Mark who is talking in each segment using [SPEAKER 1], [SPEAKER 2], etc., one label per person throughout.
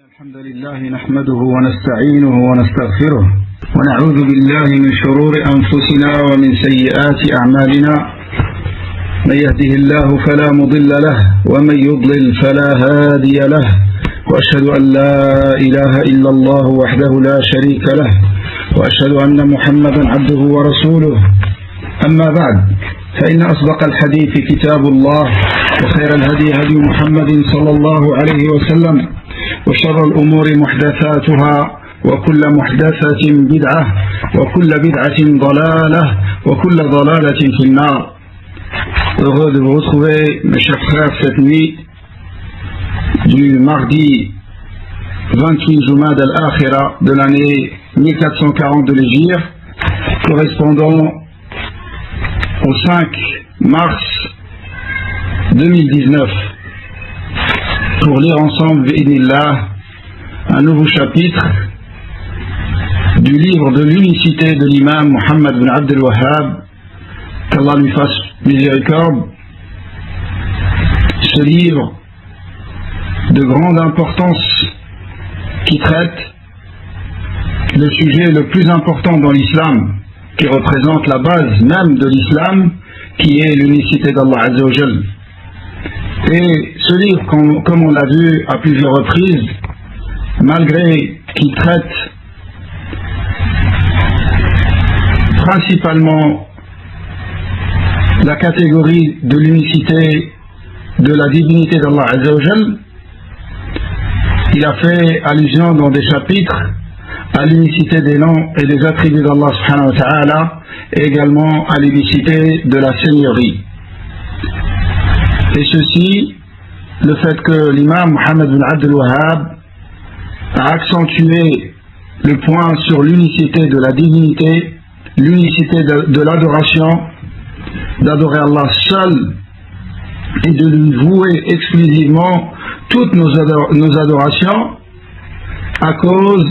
[SPEAKER 1] الحمد لله نحمده ونستعينه ونستغفره ونعوذ بالله من شرور أنفسنا ومن سيئات أعمالنا. من يهده الله فلا مضل له ومن يضلل فلا هادي له، وأشهد أن لا إله إلا الله وحده لا شريك له، وأشهد أن محمدا عبده ورسوله. أما بعد، فإن أصدق الحديث كتاب الله، وخير الهدي هدي محمد صلى الله عليه وسلم، وشر الأمور محدثاتها، وكل محدثة بدعة، وكل بدعة ضلالة، وكل ضلالة في النار. Heureux de vous retrouver, mes chers frères, cette nuit du mardi 28 Jumad al-Akhira de l'année 1440 de l'Hégire, correspondant au 5 mars 2019, pour lire ensemble, bi'idhnillah, un nouveau chapitre du livre de l'unicité de l'imam Muhammad bin Abd al-Wahhab, qu'Allah lui fasse miséricorde. Ce livre de grande importance qui traite le sujet le plus important dans l'islam, qui représente la base même de l'islam, qui est l'unicité d'Allah Azza wa Jal. Et ce livre, comme on l'a vu à plusieurs reprises, malgré qu'il traite principalement la catégorie de l'unicité de la divinité d'Allah Azza wa Jal, il a fait allusion dans des chapitres à l'unicité des noms et des attributs d'Allah subhanahu wa ta'ala, et également à l'unicité de la seigneurie. Et ceci, le fait que l'imam Muhammad bin Abd al-Wahhab a accentué le point sur l'unicité de la divinité, l'unicité de l'adoration, d'adorer Allah seul et de lui vouer exclusivement toutes nos adorations, à cause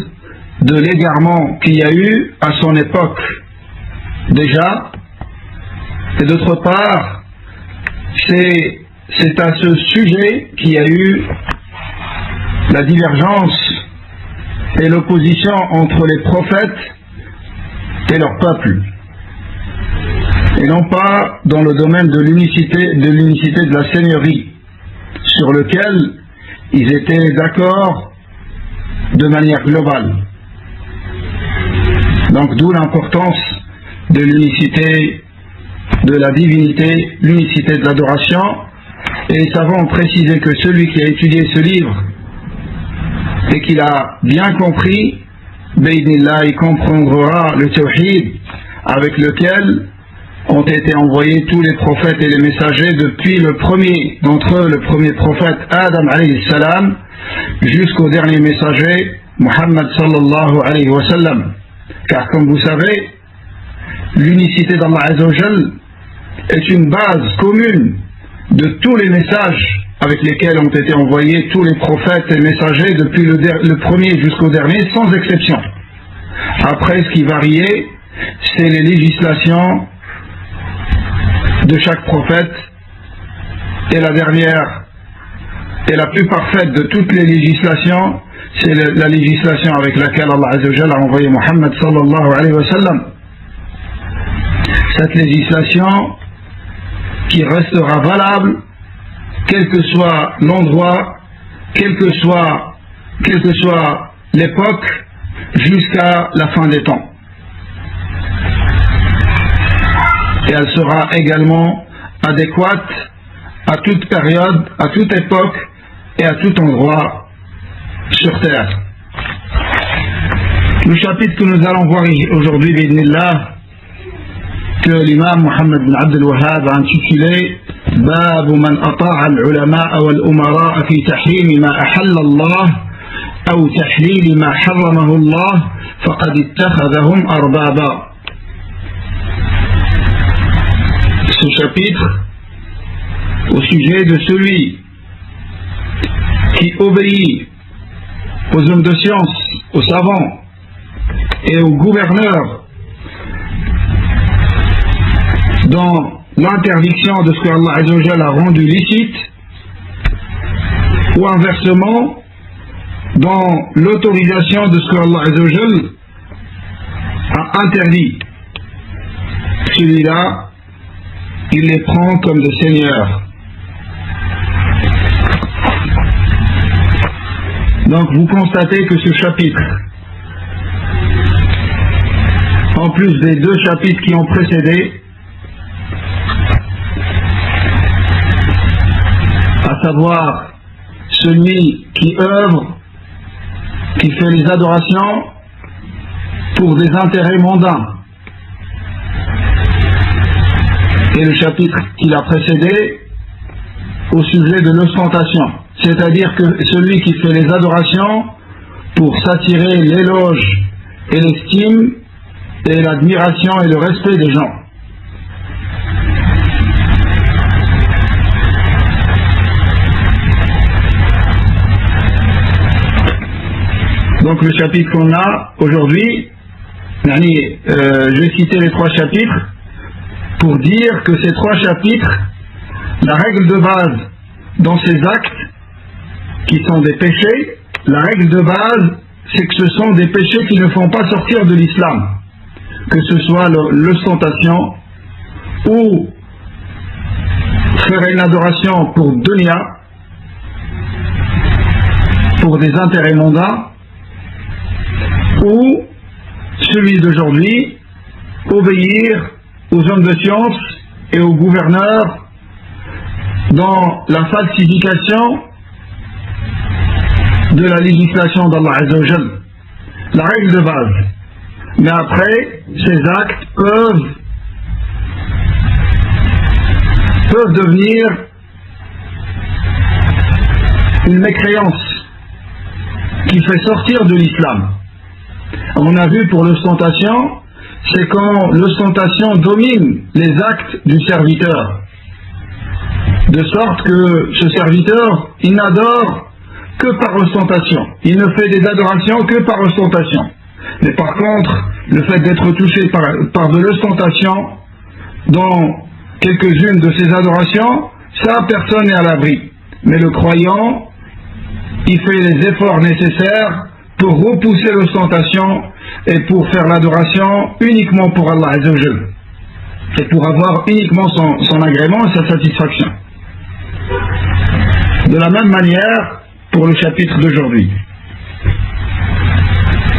[SPEAKER 1] de l'égarement qu'il y a eu à son époque déjà, et d'autre part, c'est à ce sujet qu'il y a eu la divergence et l'opposition entre les prophètes et leur peuple, et non pas dans le domaine de l'unicité de la seigneurie, sur lequel ils étaient d'accord de manière globale. Donc d'où l'importance de l'unicité de la divinité, l'unicité de l'adoration. Et les savants ont précisé que celui qui a étudié ce livre et qu'il a bien compris, bi'idhnillah, il comprendra le tawhid avec lequel ont été envoyés tous les prophètes et les messagers depuis le premier d'entre eux, le premier prophète Adam alayhi salam, jusqu'au dernier messager Muhammad sallallahu alayhi wa sallam. Car comme vous savez, l'unicité d'Allah Azza wa Jal est une base commune de tous les messages avec lesquels ont été envoyés tous les prophètes et messagers depuis le premier jusqu'au dernier, sans exception. Après, ce qui variait, c'est les législations de chaque prophète, et la dernière et la plus parfaite de toutes les législations, c'est la législation avec laquelle Allah Azza wa Jalla a envoyé Muhammad sallallahu alayhi wa sallam. Cette législation qui restera valable quel que soit l'endroit, quelle que soit l'époque, jusqu'à la fin des temps. Et elle sera également adéquate à toute période, à toute époque et à tout endroit sur terre. Le chapitre que nous allons voir aujourd'hui, bi'idhnillah, que l'imam Muhammad bin Abd al-Wahhab a intitulé باب من أطاع العلماء والأمراء في تحريم ما أحل الله أو تحليل ما حرمه الله فقد اتخذهم أربابا. Ce chapitre au sujet de celui qui obéit aux hommes de science, aux savants et aux gouverneurs dans l'interdiction de ce que Allah Azza wa Jalla a rendu licite, ou inversement dans l'autorisation de ce que Allah Azzawajal a interdit, celui-là, il les prend comme des seigneurs. Donc vous constatez que ce chapitre, en plus des deux chapitres qui ont précédé, à savoir celui qui œuvre, qui fait les adorations pour des intérêts mondains, et le chapitre qui l'a précédé au sujet de l'ostentation, c'est-à-dire que celui qui fait les adorations pour s'attirer l'éloge et l'estime et l'admiration et le respect des gens. Donc le chapitre qu'on a aujourd'hui, je vais citer les trois chapitres pour dire que ces trois chapitres, la règle de base dans ces actes qui sont des péchés, la règle de base c'est que ce sont des péchés qui ne font pas sortir de l'islam, que ce soit l'ostentation ou faire une adoration pour dunya, pour des intérêts mondains, ou celui d'aujourd'hui, obéir aux hommes de science et aux gouverneurs dans la falsification de la législation d'Allah Azzawajal, la règle de base. Mais après, ces actes peuvent devenir une mécréance qui fait sortir de l'islam. On a vu pour l'ostentation, c'est quand l'ostentation domine les actes du serviteur, de sorte que ce serviteur, il n'adore que par ostentation, il ne fait des adorations que par ostentation. Mais par contre, le fait d'être touché par de l'ostentation dans quelques-unes de ces adorations, ça, personne n'est à l'abri. Mais le croyant, il fait les efforts nécessaires pour repousser l'ostentation et pour faire l'adoration uniquement pour Allah Azzawajal et pour avoir uniquement son agrément et sa satisfaction. De la même manière pour le chapitre d'aujourd'hui.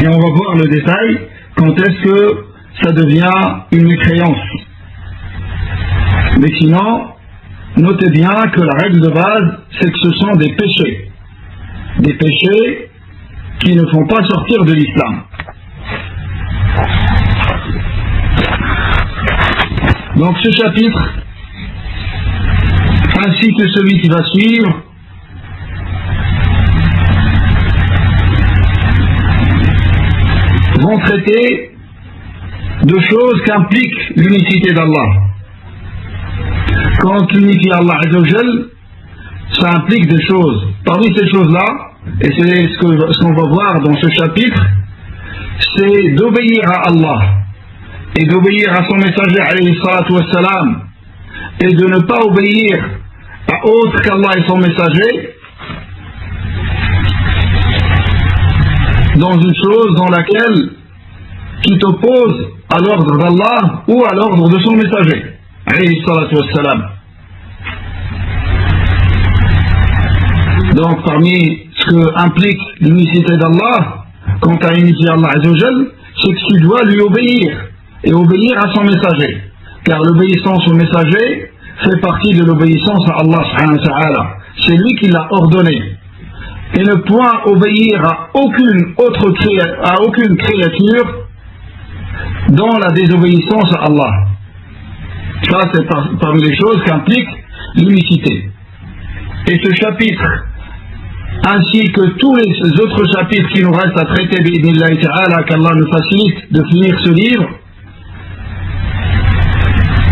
[SPEAKER 1] Et on va voir le détail, quand est-ce que ça devient une mécréance. Mais sinon, notez bien que la règle de base, c'est que ce sont des péchés. Des péchés qui ne font pas sortir de l'islam. Donc ce chapitre, ainsi que celui qui va suivre, vont traiter de choses qu'implique l'unicité d'Allah. Quand l'unité Allah Azzawajal, ça implique des choses. Parmi ces choses-là, et c'est ce qu'on va voir dans ce chapitre, c'est d'obéir à Allah et d'obéir à son messager alayhi salatu wassalam, et de ne pas obéir à autre qu'Allah et son messager dans une chose dans laquelle qui t'oppose à l'ordre d'Allah ou à l'ordre de son messager alayhi salatu wassalam. Donc parmi ce que implique l'unicité d'Allah, quant à unifier Allah Azzawajal, c'est que tu dois lui obéir et obéir à son messager, car l'obéissance au messager fait partie de l'obéissance à Allah subhanahu wa ta'ala. C'est lui qui l'a ordonné, et ne point obéir à aucune créature dans la désobéissance à Allah. Ça, c'est parmi les choses qu'implique l'unicité. Et ce chapitre, ainsi que tous les autres chapitres qui nous restent à traiter, bi'idhnillahi ta'ala, qu'Allah nous facilite de finir ce livre,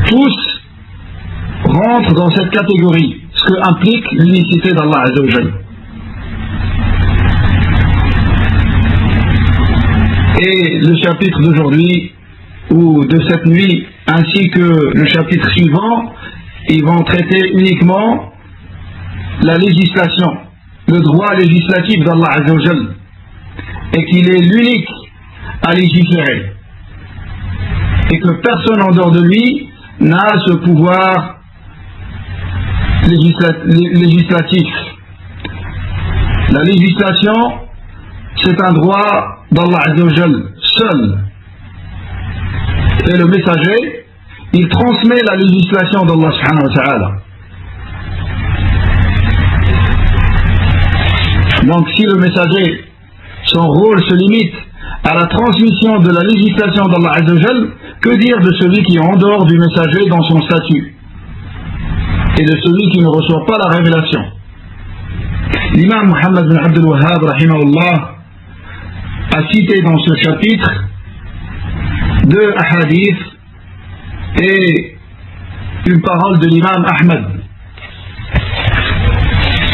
[SPEAKER 1] tous rentrent dans cette catégorie, ce que implique l'unicité d'Allah Azzawajal. Et le chapitre d'aujourd'hui, ou de cette nuit, ainsi que le chapitre suivant, ils vont traiter uniquement la législation, le droit législatif d'Allah Azzawajal, et qu'il est l'unique à légiférer et que personne en dehors de lui n'a ce pouvoir législatif. La législation, c'est un droit d'Allah Azza wa Jal seul. Et le messager, il transmet la législation d'Allah subhanahu wa ta'ala. Donc si le messager, son rôle se limite à la transmission de la législation d'Allah Azza wa Jal, que dire de celui qui est en dehors du messager dans son statut et de celui qui ne reçoit pas la révélation? L'imam Muhammad bin Abdul Wahhab rahimahullah a cité dans ce chapitre deux hadiths et une parole de l'imam Ahmad.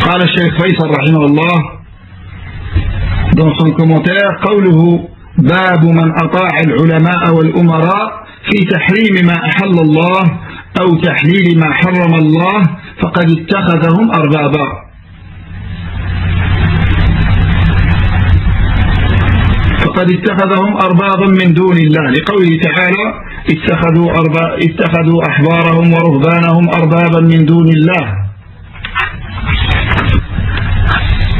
[SPEAKER 1] قال الشيخ فيصل رحمه الله dans son commentaire قوله باب من أطاع العلماء والأمراء في تحريم ما أحل الله أو تحليل ما حرم الله فقد اتخذهم أربابا. فقد اتخذهم أربابا من دون الله لقوله تعالى اتخذوا أحبارهم ورهبانهم أربابا من دون الله.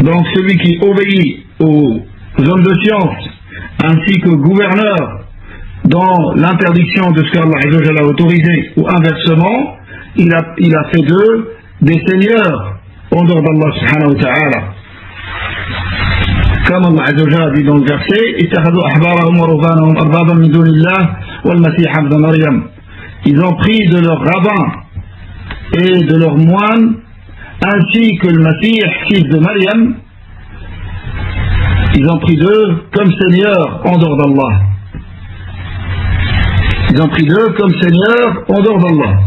[SPEAKER 1] Donc celui qui obéit aux hommes de science ainsi qu'aux gouverneurs dans l'interdiction de ce qu'Allah a autorisé ou inversement, il a fait d'eux des seigneurs en dehors d'Allah subhanahu wa ta'ala. Comme Allah Azza wa Jalla dit dans le verset, ils ont pris de leurs rabbins et de leurs moines ainsi que le Masih, fils de Maryam, ils ont pris d'eux comme seigneurs en dehors d'Allah. Ils ont pris d'eux comme seigneurs en dehors d'Allah.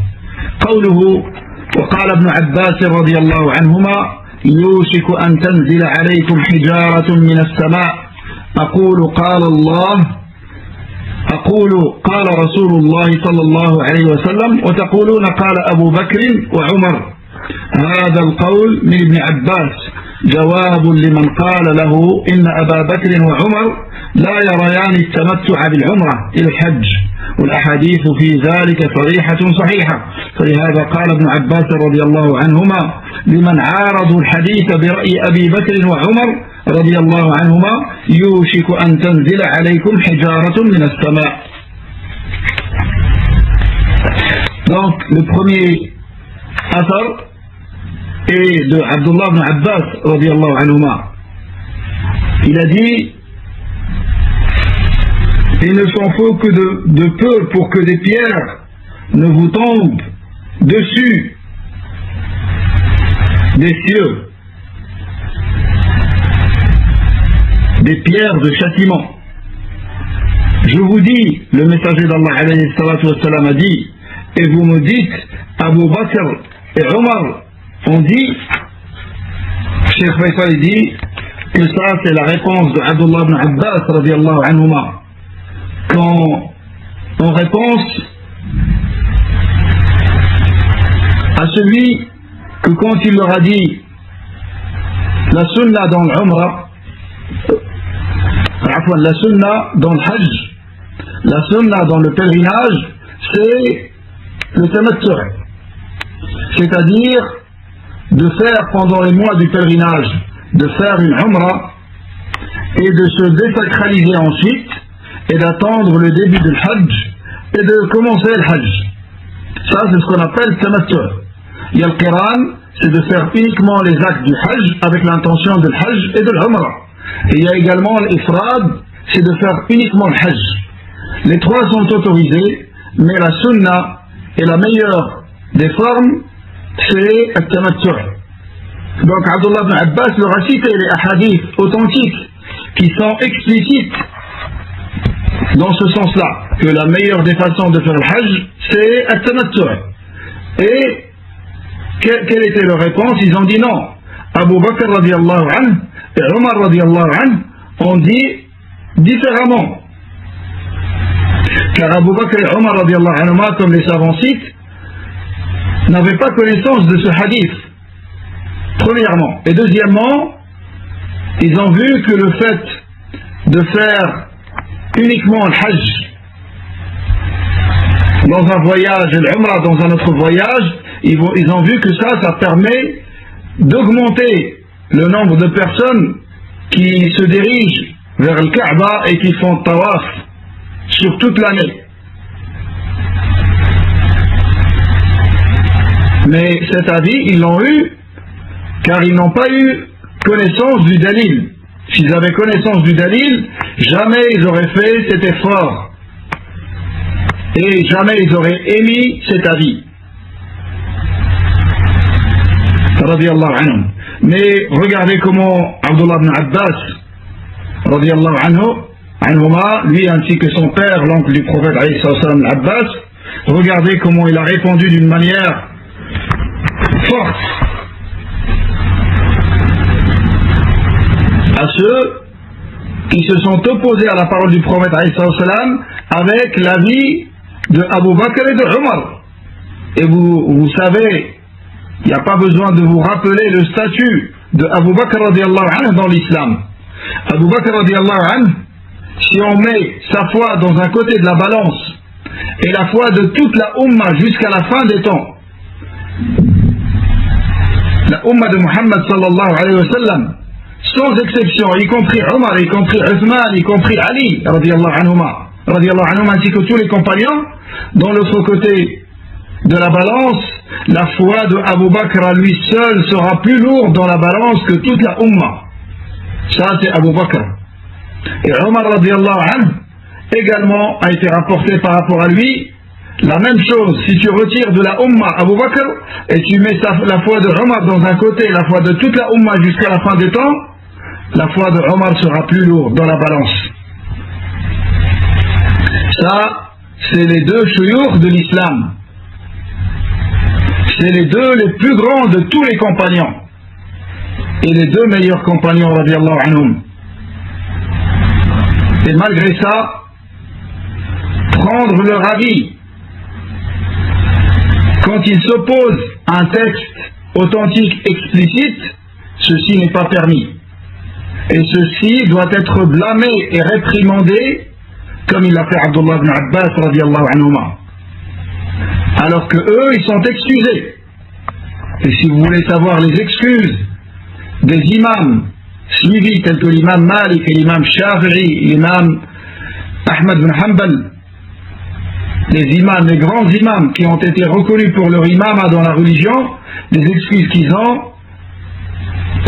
[SPEAKER 1] قوله وقال ابن عباس رضي الله عنهما يوشك أن تنزل عليكم حجارة من السماء أقول قال رسول الله صلى الله عليه وسلم وتقولون قال أبو بكر وعمر. هذا القول من ابن عباس جواب لمن قال له إن أبا بكر وعمر لا يريان التمتع بالعمرة إلى الحج والأحاديث في ذلك صحيحة فلهذا قال ابن عباس رضي الله عنهما لمن عارضوا الحديث برأي أبي بكر وعمر رضي الله عنهما يوشك أن تنزل عليكم حجارة من السماء. Donc le premier athar est de Abdullah ibn Abbas radiyallahu anhuma. Il a dit: il ne s'en faut que de peu pour que des pierres ne vous tombent dessus des cieux, des pierres de châtiment. Je vous dis, le messager d'Allah alayhi salatu wassalam a dit, et vous me dites, Abu Bakr et Omar ont dit, Cheikh Faisal dit que ça c'est la réponse de Abdullah ibn Abbas radiyallahu anhuma. Quand en réponse à celui que quand il leur a dit la sunna dans l'umrah, la sunna dans le hajj, la sunna dans le pèlerinage, c'est le tamattu', c'est-à-dire de faire pendant les mois du pèlerinage, de faire une umrah et de se désacraliser ensuite et d'attendre le début du hajj et de commencer le hajj. Ça c'est ce qu'on appelle tamattu'. Il y a le qiran, c'est de faire uniquement les actes du hajj avec l'intention de hajj et de l'umrah. Et il y a également l'ifrad, c'est de faire uniquement le hajj. Les trois sont autorisés, mais la sunna est la meilleure des formes, c'est le tamattu'. Donc Abdullah ibn Abbas leur a cité les hadiths authentiques qui sont explicites dans ce sens-là, que la meilleure des façons de faire le hajj, c'est le tamattu'. Et quelle était leur réponse? Ils ont dit non. Abu Bakr radiyallahu anhu et Omar radiyallahu anhu ont dit différemment. Car Abu Bakr et Omar radiyallahu anhu, comme les savants citent, n'avaient pas connaissance de ce hadith, premièrement. Et deuxièmement, ils ont vu que le fait de faire uniquement le Hajj dans un voyage et l'Umrah dans un autre voyage, ils ont vu que ça permet d'augmenter le nombre de personnes qui se dirigent vers le Kaaba et qui font tawaf sur toute l'année. Mais cet avis, ils l'ont eu car ils n'ont pas eu connaissance du dalil. S'ils avaient connaissance du dalil, jamais ils auraient fait cet effort et jamais ils auraient émis cet avis. Radiallahu anhu. Mais regardez comment Abdullah ibn Abbas, radiallahu anhuma, lui ainsi que son père, l'oncle du prophète alayhi salam Abbas, regardez comment il a répondu d'une manière forte à ceux qui se sont opposés à la parole du prophète alayhi salam avec l'avis de Abu Bakr et de Omar. Et vous savez, il n'y a pas besoin de vous rappeler le statut de Abu Bakr radiallahu anhu dans l'islam. Abu Bakr radiallahu anhu, si on met sa foi dans un côté de la balance et la foi de toute la Ummah jusqu'à la fin des temps, la Ummah de Muhammad sallallahu alayhi wa sallam, sans exception, y compris Omar, y compris Uthman, y compris Ali radiallahu anhuma, ainsi que tous les compagnons, dans l'autre côté de la balance, la foi de Abu Bakr à lui seul sera plus lourde dans la balance que toute la Ummah. Ça c'est Abu Bakr. Et Omar radiallahu anhu également a été rapporté par rapport à lui la même chose. Si tu retires de la Ummah Abu Bakr et tu mets la foi de Omar dans un côté et la foi de toute la Ummah jusqu'à la fin des temps, la foi de Omar sera plus lourde dans la balance. Ça, c'est les deux shuyukh de l'islam. C'est les deux les plus grands de tous les compagnons. Et les deux meilleurs compagnons, radiallahu anhum. Et malgré ça, prendre leur avis quand ils s'opposent à un texte authentique explicite, ceci n'est pas permis. Et ceci doit être blâmé et réprimandé comme il l'a fait Abdullah ibn Abbas radiallahu anhuma. Alors que eux, ils sont excusés. Et si vous voulez savoir les excuses des imams suivis tels que l'imam Malik et l'imam Shafi'i, l'imam Ahmad ibn Hanbal, les imams, les grands imams qui ont été reconnus pour leur imama dans la religion, les excuses qu'ils ont,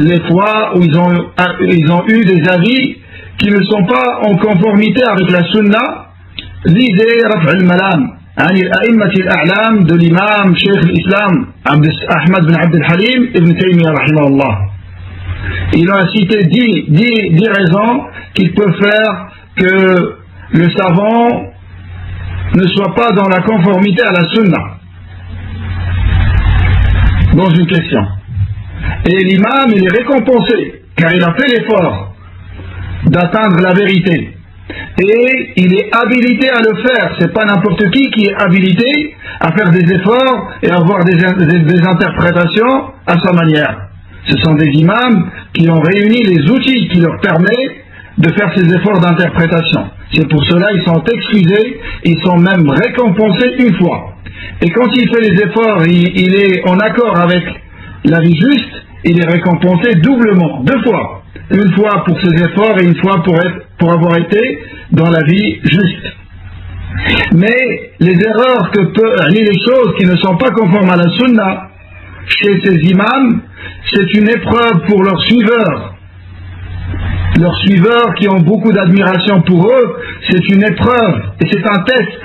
[SPEAKER 1] les fois où ils ont eu des avis qui ne sont pas en conformité avec la sunna, lisez Raf' al-Malam عن الأئمة الأعلام de l'imam Cheikh l'Islam Ahmad bin Abd al-Halim ibn Taymiyyah rahimahullah. Ils ont cité 10 raisons qui peuvent faire que le savant ne soit pas dans la conformité à la sunna dans une question. Et l'imam, il est récompensé car il a fait l'effort d'atteindre la vérité. Et il est habilité à le faire. C'est pas n'importe qui est habilité à faire des efforts et à avoir des interprétations à sa manière. Ce sont des imams qui ont réuni les outils qui leur permettent de faire ces efforts d'interprétation. C'est pour cela qu'ils sont excusés, ils sont même récompensés une fois. Et quand il fait les efforts, il est en accord avec la vie juste, il est récompensé doublement, 2 fois. Une fois pour ses efforts et une fois pour avoir été dans la vie juste. Mais les erreurs les choses qui ne sont pas conformes à la sunna chez ces imams, c'est une épreuve pour leurs suiveurs. Leurs suiveurs qui ont beaucoup d'admiration pour eux, c'est une épreuve et c'est un test.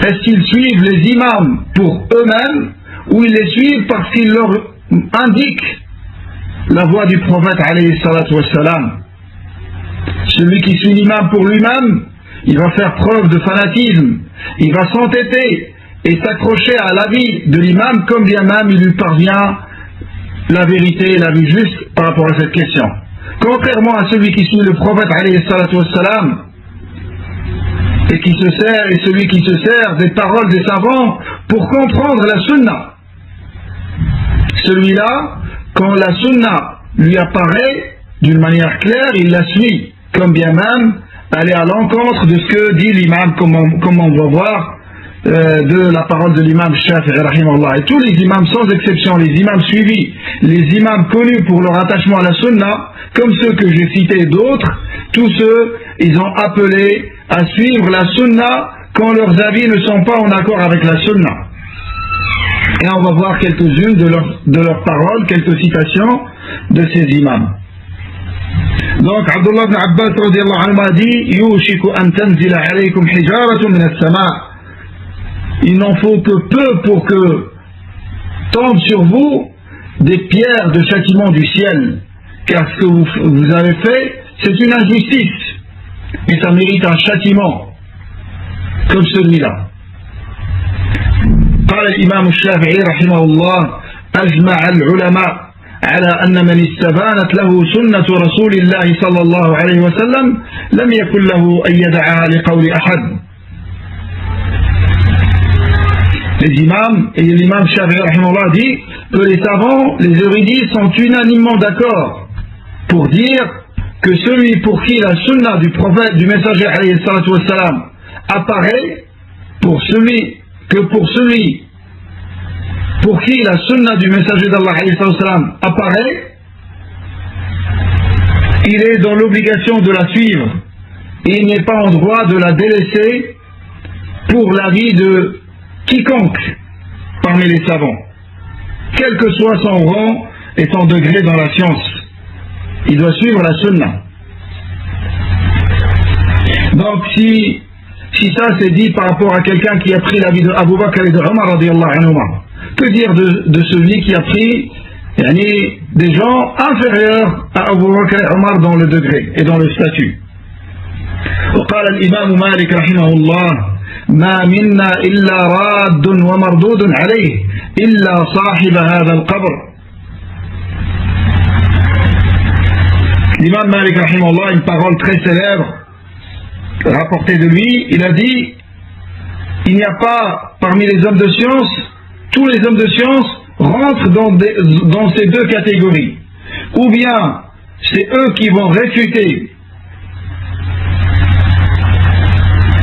[SPEAKER 1] Est-ce qu'ils suivent les imams pour eux-mêmes ou ils les suivent parce qu'ils leur indiquent la voie du prophète alayhi salatu wassalam? Celui qui suit l'imam pour lui-même, il va faire preuve de fanatisme, il va s'entêter et s'accrocher à l'avis de l'imam comme bien même il lui parvient la vérité et la vie juste par rapport à cette question. Contrairement à celui qui suit le prophète alayhi salatu wassalam et qui se sert, et celui qui se sert des paroles des savants pour comprendre la sunna. Celui-là, quand la sunna lui apparaît d'une manière claire, il la suit, comme bien même aller à l'encontre de ce que dit l'imam, comme on va voir, de la parole de l'imam Shafi'i rahimahullah. Et tous les imams sans exception, les imams suivis, les imams connus pour leur attachement à la sunna, comme ceux que j'ai cités et d'autres, tous ceux, ils ont appelé à suivre la sunna quand leurs avis ne sont pas en accord avec la sunna. Et on va voir quelques-unes de leurs paroles, quelques citations de ces imams. Donc Abdullah ibn Abbas radiyallahu anhu a dit: Yushiku an tanzila alaykum hijaratun min as-sama'. Il n'en faut que peu pour que tombent sur vous des pierres de châtiment du ciel, car ce que vous avez fait, c'est une injustice, et ça mérite un châtiment comme celui-là. قال الإمام الشافعي رحمه الله: أجمع العلماء على أن من استبانت له سنة رسول الله صلى الله عليه وسلم لم يكن له أن يدعها لقول أحد. Les imams et l'imam Shafi'i rahimahullah dit que les savants, les érudits sont unanimement d'accord pour dire que celui pour qui la sunna du prophète, du messager alayhi salatu wassalam apparaît, pour celui pour qui la sunna du messager d'Allah alayhi salatu wassalam apparaît, il est dans l'obligation de la suivre et il n'est pas en droit de la délaisser pour l'avis de quiconque parmi les savants, quel que soit son rang et son degré dans la science. Il doit suivre la sunna. Donc si ça c'est dit par rapport à quelqu'un qui a pris l'avis de Abu Bakr et de Omar radiyallahu anhuma, que dire de celui qui a pris des gens inférieurs à Abu Bakr et Omar dans le degré et dans le statut? وقال الإمام مالك رحمه الله: ما منا إلا راد ومردود عليه إلا صاحب هذا القبر. L'imam Malik rahimahullah, une parole très célèbre rapportée de lui, il a dit: il n'y a pas parmi les hommes de science, tous les hommes de science rentrent dans ces deux catégories. Ou bien c'est eux qui vont réfuter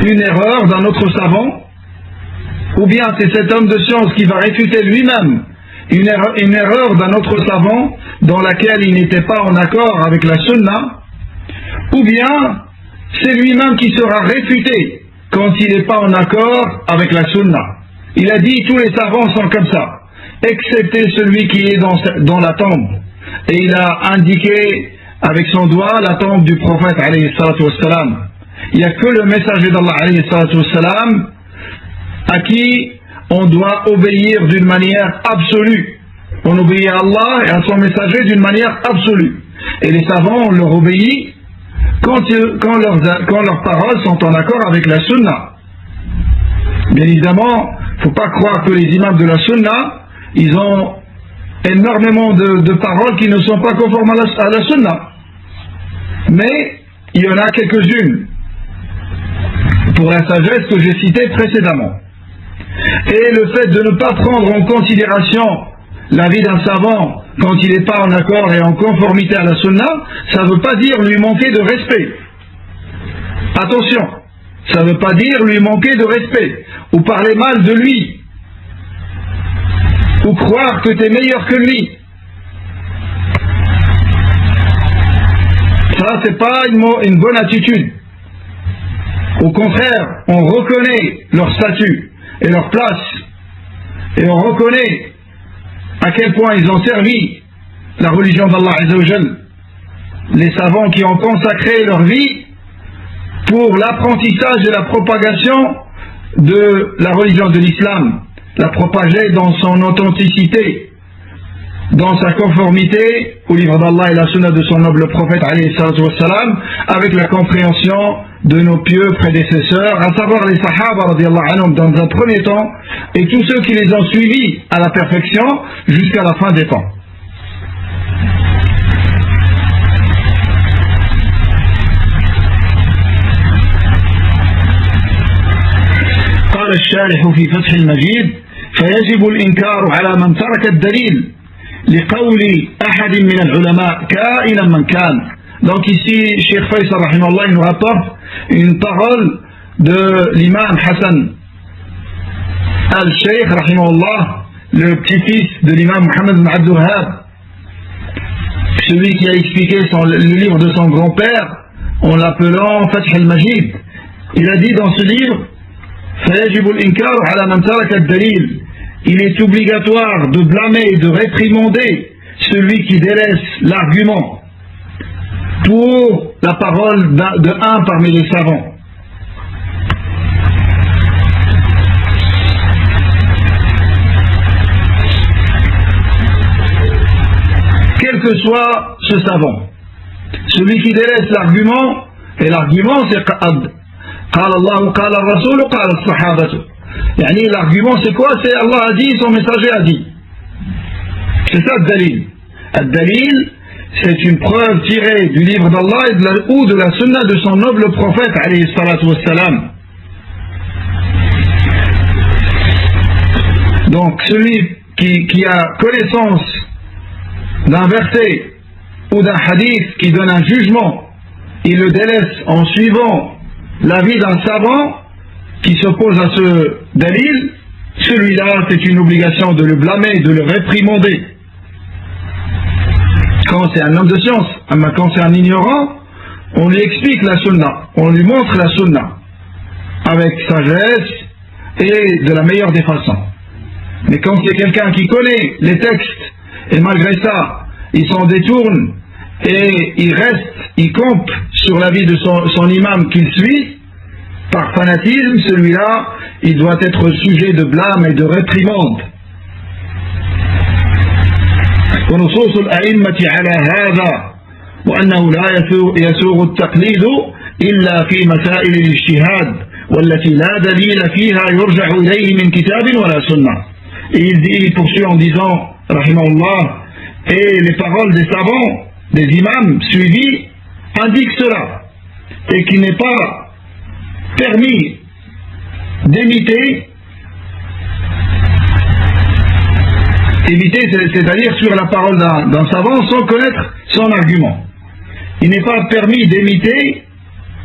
[SPEAKER 1] une erreur d'un autre savant, ou bien c'est cet homme de science qui va réfuter lui-même une erreur d'un autre savant dans laquelle il n'était pas en accord avec la sunna, ou bien c'est lui-même qui sera réfuté quand il n'est pas en accord avec la sunna. Il a dit: tous les savants sont comme ça, excepté celui qui est dans la tombe. Et il a indiqué avec son doigt la tombe du prophète alayhi salatu wassalam. Il n'y a que le messager d'Allah alayhi salatu wassalam à qui on doit obéir d'une manière absolue. On obéit à Allah et à son messager d'une manière absolue. Et les savants, on leur obéit quand leurs paroles sont en accord avec la sunna. Bien évidemment, il ne faut pas croire que les imams de la sunna, ils ont énormément de paroles qui ne sont pas conformes à la sunna. Mais il y en a quelques-unes pour la sagesse que j'ai citée précédemment. Et le fait de ne pas prendre en considération l'avis d'un savant quand il n'est pas en accord et en conformité à la sunna, ça ne veut pas dire lui manquer de respect. Attention, ça ne veut pas dire lui manquer de respect, ou parler mal de lui, ou croire que tu es meilleur que lui. Ça, c'est pas une bonne attitude. Au contraire, on reconnaît leur statut et leur place, et on reconnaît à quel point ils ont servi la religion d'Allah Azza wa Jal. Les savants qui ont consacré leur vie pour l'apprentissage et la propagation de la religion de l'islam, la propager dans son authenticité, dans sa conformité au livre d'Allah et la sunna de son noble prophète alayhi salatu wassalam, avec la compréhension de nos pieux prédécesseurs, à savoir les sahaba radiyallahu anhum dans un premier temps, et tous ceux qui les ont suivis à la perfection jusqu'à la fin des temps. قال الشارح في فتح المجيد: فيجب الإنكار على من ترك الدليل لقول أحد من العلماء كائنا من كان Donc ici, Cheikh Faisal rahimahullah, il nous rapporte une parole de l'imam Hassan al-Sheikh rahimahullah, le petit-fils de l'imam Mohammed ibn Abdul Wahhab, celui qui a expliqué le livre de son grand-père en l'appelant Fath al-Majid. Il a dit dans ce livre, فَيَجِبُ الْإِنْكَارُ عَلَى مَنْ تَرَكَ الدَّلِيلِ. Il est obligatoire de blâmer et de réprimander celui qui délaisse l'argument pour la parole d'un parmi les savants. Quel que soit ce savant, celui qui délaisse l'argument, et l'argument c'est qad qala Allah, qala Rasul, qala as-sahabatu. Yani l'argument c'est quoi? C'est Allah a dit, son messager a dit. C'est ça le dalil. Le dalil, c'est une preuve tirée du livre d'Allah ou de la sunna de son noble prophète alayhi salatu wassalam. Donc celui qui a connaissance d'un verset ou d'un hadith qui donne un jugement, il le délaisse en suivant l'avis d'un savant qui s'oppose à ce dalil, celui-là c'est une obligation de le blâmer, de le réprimander. Quand c'est un homme de science, quand c'est un ignorant, on lui explique la sunna, on lui montre la sunna avec sagesse et de la meilleure des façons. Mais quand c'est quelqu'un qui connaît les textes et malgré ça, il s'en détourne et il reste, il campe sur l'avis de son imam qu'il suit, par fanatisme, celui-là, il doit être sujet de blâme et de réprimande. ونصوص الأئمة على هذا وأنه لا يسوغ التقليد إلا في مسائل الاجتهاد والتي لا دليل فيها يرجع إليه من كتاب ولا سنة. Et il poursuit en disant, rahimahullah, et les paroles des savants, des imams suivis, indiquent cela, et qu'il n'est pas permis d'imiter, c'est-à-dire sur la parole d'un savant sans connaître son argument. Il n'est pas permis d'imiter,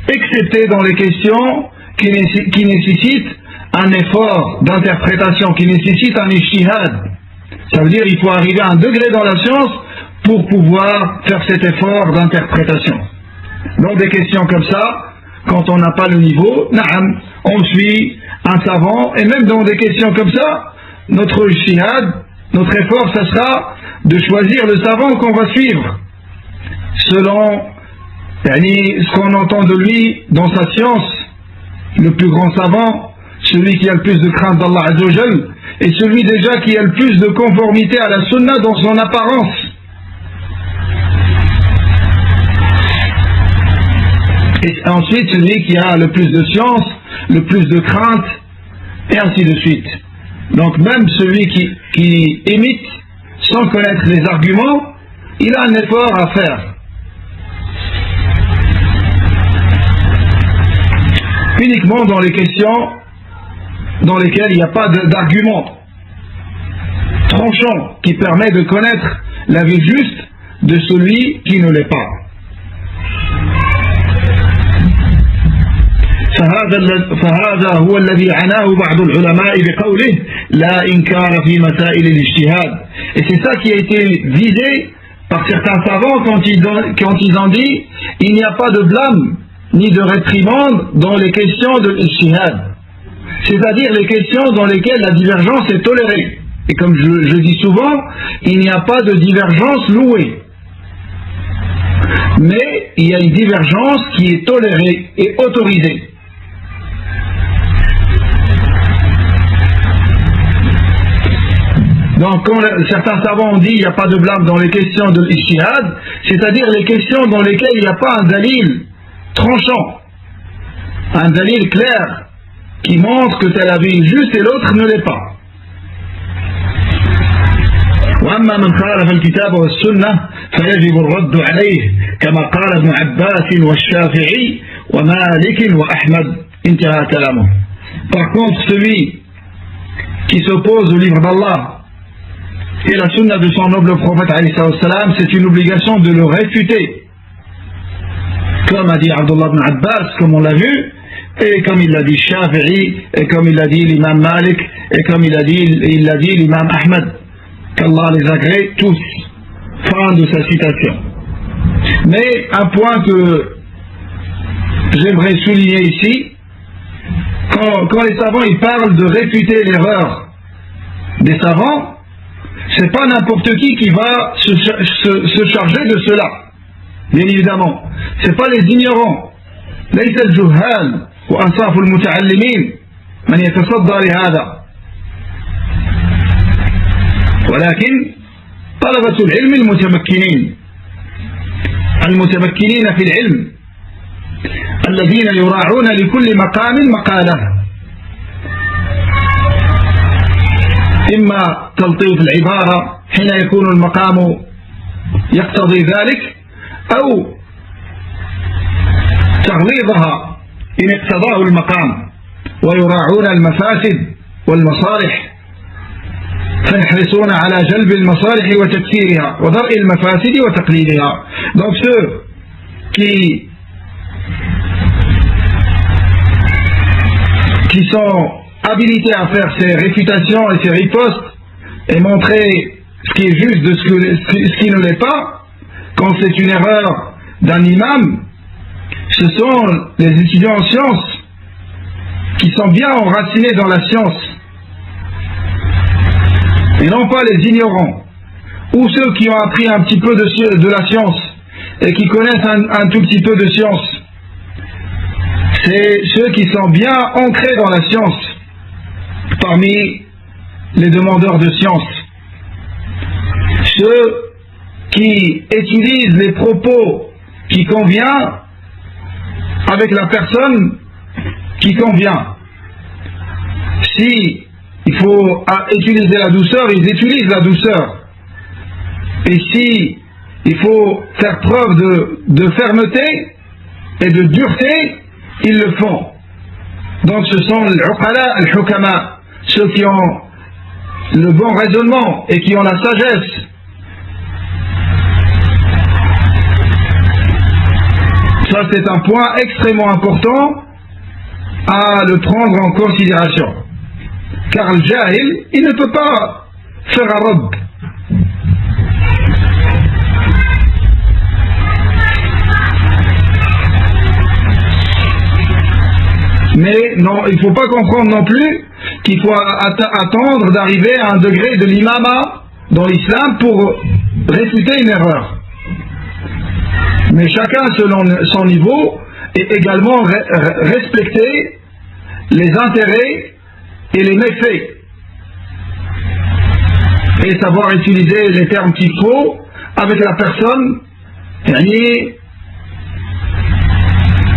[SPEAKER 1] excepté dans les questions qui nécessitent un effort d'interprétation, qui nécessitent un ijtihad. Ça veut dire qu'il faut arriver à un degré dans la science pour pouvoir faire cet effort d'interprétation. Dans des questions comme ça, quand on n'a pas le niveau, on suit un savant, et même dans des questions comme ça, notre ijtihad, notre effort, ça sera de choisir le savant qu'on va suivre, selon ce qu'on entend de lui dans sa science, le plus grand savant, celui qui a le plus de crainte d'Allah Azza wa Jal, et celui déjà qui a le plus de conformité à la sunna dans son apparence. Et ensuite celui qui a le plus de science, le plus de crainte, et ainsi de suite. Donc même celui qui imite sans connaître les arguments, il a un effort à faire. Uniquement dans les questions dans lesquelles il n'y a pas d'argument tranchant qui permet de connaître l'avis juste de celui qui ne l'est pas. فهذا هو الذي عناه بعض العلماء بقوله لا إنكار في مسائل الاجتهاد. Et c'est ça qui a été visé par certains savants quand ils ont dit il n'y a pas de blâme ni de réprimande dans les questions de l'ijtihad, c'est-à-dire les questions dans lesquelles la divergence est tolérée. Et comme je dis souvent, il n'y a pas de divergence louée, mais il y a une divergence qui est tolérée et autorisée. Donc quand certains savants ont dit il n'y a pas de blâme dans les questions de l'ijtihad, c'est-à-dire les questions dans lesquelles il n'y a pas un dalil tranchant, un dalil clair qui montre que tel avis est juste et l'autre ne l'est pas. وأما من خالف الكتاب والسنة فيجب الرد عليه كما قال ابن عباس والشافعي ومالك وأحمد. انتهى كلامه. Par contre, celui qui s'oppose au livre d'Allah et la sunna de son noble prophète alayhi salam, c'est une obligation de le réfuter comme a dit Abdullah ibn Abbas, comme on l'a vu, et comme il l'a dit Shafi'i, et comme il l'a dit l'imam Malik, et comme il l'a dit l'imam Ahmed, qu'Allah les agrée tous. Fin de sa citation. Mais un point que j'aimerais souligner ici, quand les savants ils parlent de réfuter l'erreur des savants, c'est pas n'importe qui va se charger de cela. Bien évidemment, c'est pas les ignorants. ليس الجهال وأنصاف المتعلمين من يتصدى لهذا، ولكن طلبة العلم المتمكنين في العلم الذين يراعون لكل مقام مقاله، إما تلطيف العبارة حين يكون المقام يقتضي ذلك، أو تغليظها إن اقتضاه المقام، ويراعون المفاسد والمصالح فيحرصون على جلب المصالح وتكثيرها ودرء المفاسد وتقليلها. Donc ceux qui sont habilités à faire ces réfutations et ces ripostes et montrer ce qui est juste de ce qui ne l'est pas, quand c'est une erreur d'un imam, ce sont les étudiants en sciences qui sont bien enracinés dans la science, et non pas les ignorants, ou ceux qui ont appris un petit peu de la science et qui connaissent un tout petit peu de science. C'est ceux qui sont bien ancrés dans la science parmi les demandeurs de science, ceux qui utilisent les propos qui conviennent avec la personne qui convient. Si il faut utiliser la douceur, ils utilisent la douceur. Et si il faut faire preuve de fermeté et de dureté, ils le font. Donc ce sont les uqala, les hukama, ceux qui ont le bon raisonnement et qui ont la sagesse. Ça c'est un point extrêmement important à le prendre en considération. Car le jahil, il ne peut pas faire un rob. Mais non, il ne faut pas comprendre non plus qu'il faut attendre d'arriver à un degré de l'imama dans l'islam pour réfuter une erreur. Mais chacun selon son niveau et également respecter les intérêts et les méfaits et savoir utiliser les termes qu'il faut avec la personne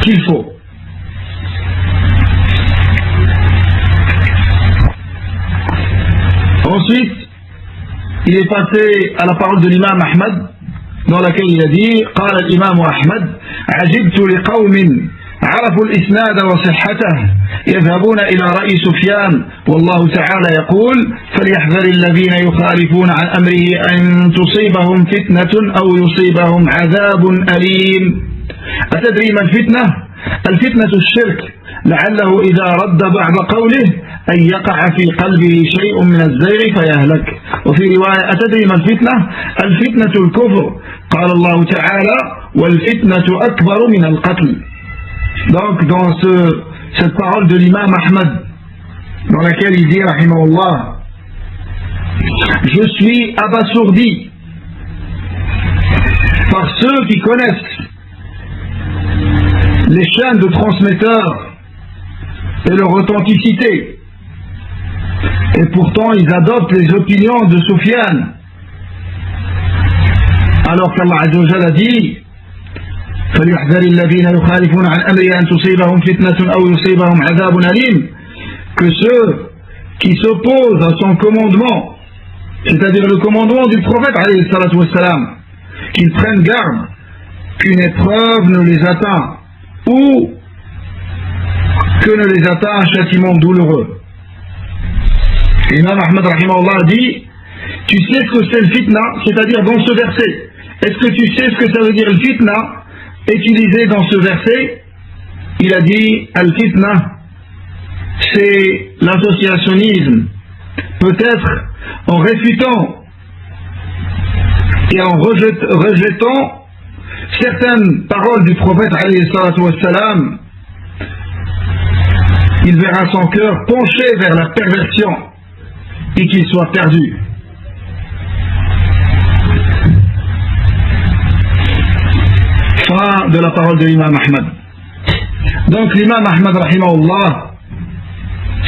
[SPEAKER 1] qu'il faut. Ensuite, il est passé à la parole de l'imam Ahmed, dans laquelle il a dit قال الإمام أحمد عجبت لقوم عرفوا الإسناد وصحته يذهبون إلى رأي سفيان والله تعالى يقول فليحذر الذين يخالفون عن أمره أن تصيبهم فتنة أو يصيبهم عذاب أليم. أتدري ما الفتنة؟ الفتنة الشرك، لعله إذا رد بعض قوله أن يقع في قلبه شيء من الزيغ فيهلك. وفي رواية أتدري ما الفتنة؟ الفتنة الكفر، قال الله تعالى والفتنة أكبر من القتل. Donc dans cette parole de l'imam Ahmed, dans laquelle il dit rahimahullah, je suis abasourdi par ceux qui connaissent les chaînes de transmetteurs et leur authenticité, et pourtant ils adoptent les opinions de Soufiane, alors qu'Allah Azza wa Jalla a dit فليحذر الذين يخالفون عن أمره أن تصيبهم فتنة أو يصيبهم عذاب أليم, que ceux qui s'opposent à son commandement, c'est-à-dire le commandement du prophète alayhi salatu wassalam, qu'ils prennent garde qu'une épreuve ne les atteint ou que ne les atteint un châtiment douloureux. L'imam Ahmed rahimahullah dit, tu sais ce que c'est le fitna, c'est-à-dire dans ce verset, est-ce que tu sais ce que ça veut dire le fitna? utilisé dans ce verset, il a dit al-fitna, c'est l'associationnisme, peut-être en réfutant et en rejetant certaines paroles du prophète alayhi salatu wassalam, il verra son cœur penché vers la perversion et qu'il soit perdu. Fin de la parole de l'imam Ahmad. Donc l'imam Ahmad rahimahullah,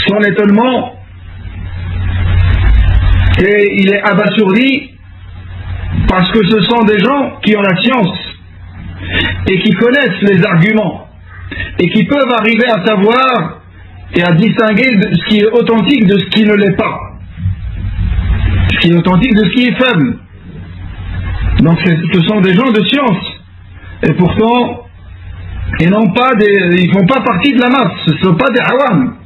[SPEAKER 1] son étonnement, et il est abasourdi parce que ce sont des gens qui ont la science et qui connaissent les arguments et qui peuvent arriver à savoir et à distinguer ce qui est authentique de ce qui ne l'est pas, ce qui est authentique de ce qui est faible. Donc ce sont des gens de science et pourtant ils ne font pas partie de la masse, ce ne sont pas des awam,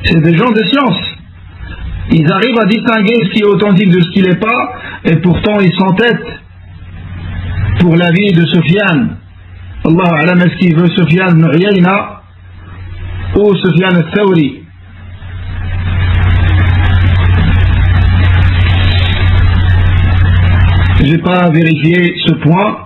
[SPEAKER 1] c'est des gens de science. Ils arrivent à distinguer ce qui est authentique de ce qui ne l'est pas, et pourtant ils s'entêtent pour l'avis de Sufyan. Allahu a'lam, est-ce qu'il veut Sufyan ibn Uyayna ou Sufyan al-Thawri? Je n'ai pas vérifié ce point.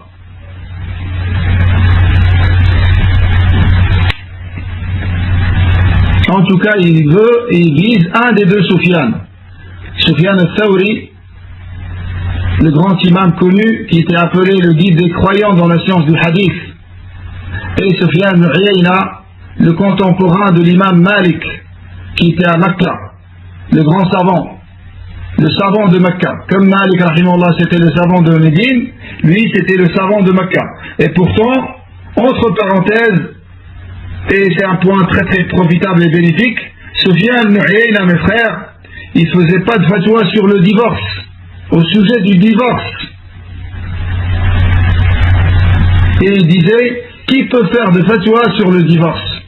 [SPEAKER 1] En tout cas, il vise un des deux Sufyan. Sufyan al-Thawri, le grand imam connu qui était appelé le guide des croyants dans la science du hadith, et Sufyan ibn Uyayna, le contemporain de l'imam Malik, qui était à Mecca, le grand savant, le savant de Mecca. Comme Malik, rahimahullah, c'était le savant de Médine, lui c'était le savant de Mecca. Et pourtant, entre parenthèses, et c'est un point très très profitable et bénéfique, Sufyan ibn Uyayna, mes frères, il ne faisait pas de fatwa sur le divorce, au sujet du divorce. Et il disait, qui peut faire de fatwa sur le divorce?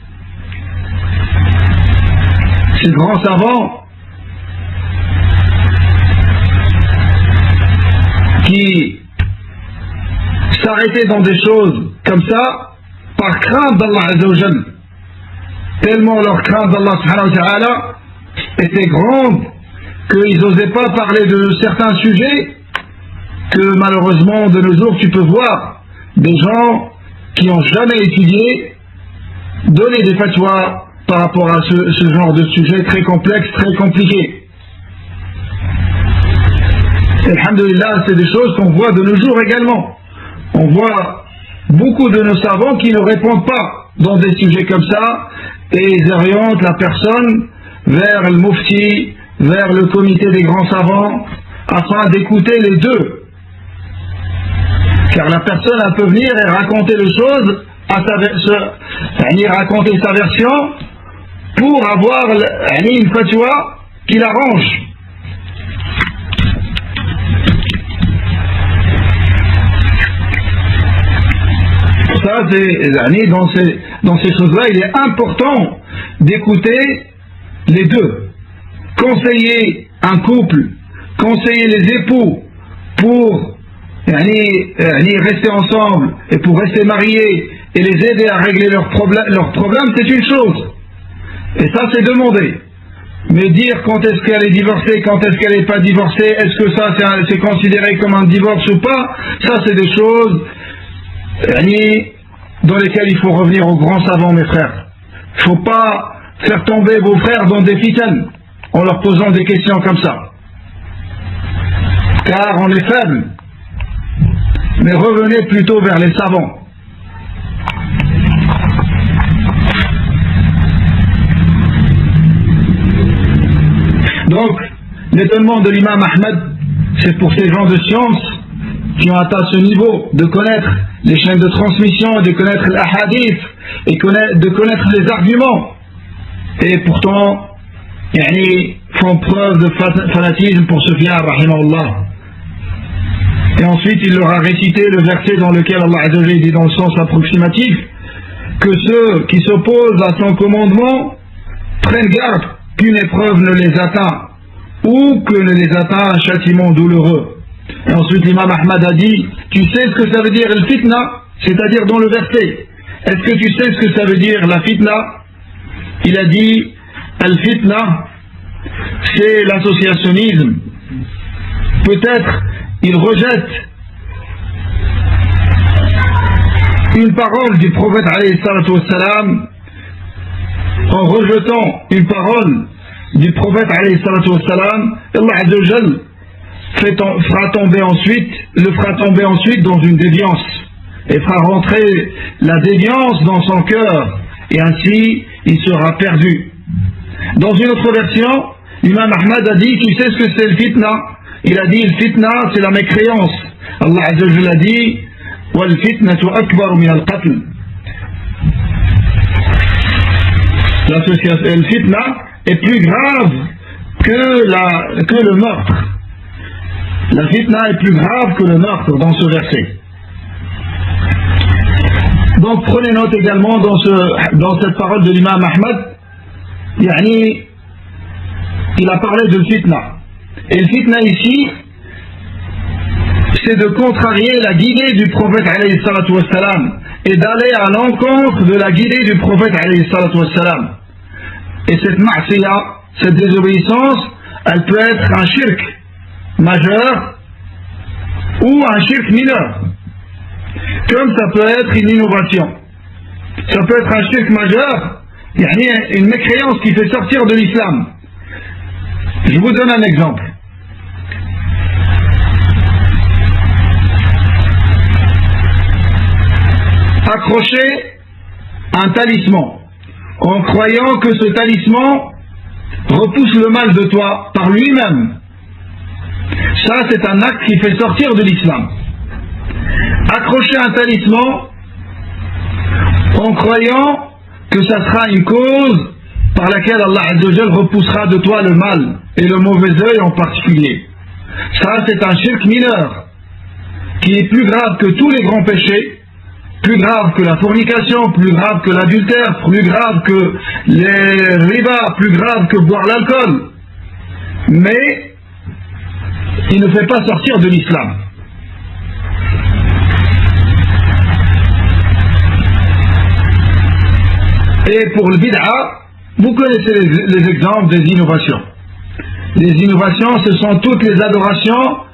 [SPEAKER 1] Ces grands savants qui s'arrêtaient dans des choses comme ça par crainte d'Allah Azza wa Jal, tellement leur crainte d'Allah subhanahu wa ta'ala était grande qu'ils n'osaient pas parler de certains sujets que malheureusement de nos jours tu peux voir des gens qui n'ont jamais étudié donner des fatwas par rapport à ce genre de sujet très complexe, très compliqué. Alhamdulillah, c'est des choses qu'on voit de nos jours également. On voit beaucoup de nos savants qui ne répondent pas dans des sujets comme ça et ils orientent la personne vers le mufti, vers le comité des grands savants afin d'écouter les deux. Car la personne elle peut venir et raconter les choses, raconter sa version pour avoir une fatwa qui l'arrange. Ça, dans ces choses-là, il est important d'écouter les deux. Conseiller un couple, conseiller les époux pour rester ensemble et pour rester mariés et les aider à régler leurs problèmes, c'est une chose. Et ça, c'est demandé. Mais dire quand est-ce qu'elle est divorcée, quand est-ce qu'elle n'est pas divorcée, est-ce que ça c'est considéré comme un divorce ou pas, ça c'est des choses dans lesquelles il faut revenir aux grands savants, mes frères. Il ne faut pas faire tomber vos frères dans des fitanes en leur posant des questions comme ça. Car on est faible. Mais revenez plutôt vers les savants. Donc, l'étonnement de l'imam Ahmad, c'est pour ces gens de science qui ont atteint ce niveau de connaître les chaînes de transmission, de connaître l'ahadith et de connaître les arguments. Et pourtant, font preuve de fanatisme pour Sufyan, rahimahullah. Et ensuite, il leur a récité le verset dans lequel Allah Azza wa Jalla dit dans le sens approximatif que ceux qui s'opposent à son commandement prennent garde qu'une épreuve ne les atteint ou que ne les atteint un châtiment douloureux. Et ensuite l'imam Ahmad a dit, tu sais ce que ça veut dire le fitna? c'est-à-dire dans le verset. Est-ce que tu sais ce que ça veut dire la fitna? Il a dit al-fitna, c'est l'associationnisme. Peut-être il rejette une parole du prophète alayhi salatu wassalam. En rejetant une parole du prophète alayhi salatu wassalam, Allah azza wa jal le fera tomber ensuite dans une déviance et fera rentrer la déviance dans son cœur, et ainsi il sera perdu. Dans une autre version, l'imam Ahmad a dit, tu sais ce que c'est le fitna? Il a dit, le fitna c'est la mécréance. Allah azza wa jal a dit, wal fitnatu akbar min al-qatl. Le fitna est plus grave que le meurtre. La fitna est plus grave que le meurtre dans ce verset. Donc prenez note également dans cette parole de l'imam Ahmad, il a parlé de fitna. Et le fitna ici, c'est de contrarier la guidée du prophète alayhi salatu wassalam et d'aller à l'encontre de la guidée du prophète alayhi salatu wassalam. Et cette ma'siya, cette désobéissance, elle peut être un shirk majeur ou un shirk mineur. Comme ça peut être une innovation. Ça peut être un shirk majeur, une mécréance qui fait sortir de l'islam. Je vous donne un exemple. Accrocher un talisman en croyant que ce talisman repousse le mal de toi par lui-même. Ça, c'est un acte qui fait sortir de l'islam. Accrocher un talisman en croyant que ça sera une cause par laquelle Allah Azza wa Jal repoussera de toi le mal et le mauvais œil en particulier. Ça, c'est un shirk mineur qui est plus grave que tous les grands péchés, plus grave que la fornication, plus grave que l'adultère, plus grave que les riba, plus grave que boire l'alcool. Mais il ne fait pas sortir de l'islam. Et pour le bid'a, vous connaissez les exemples des innovations. Les innovations, ce sont toutes les adorations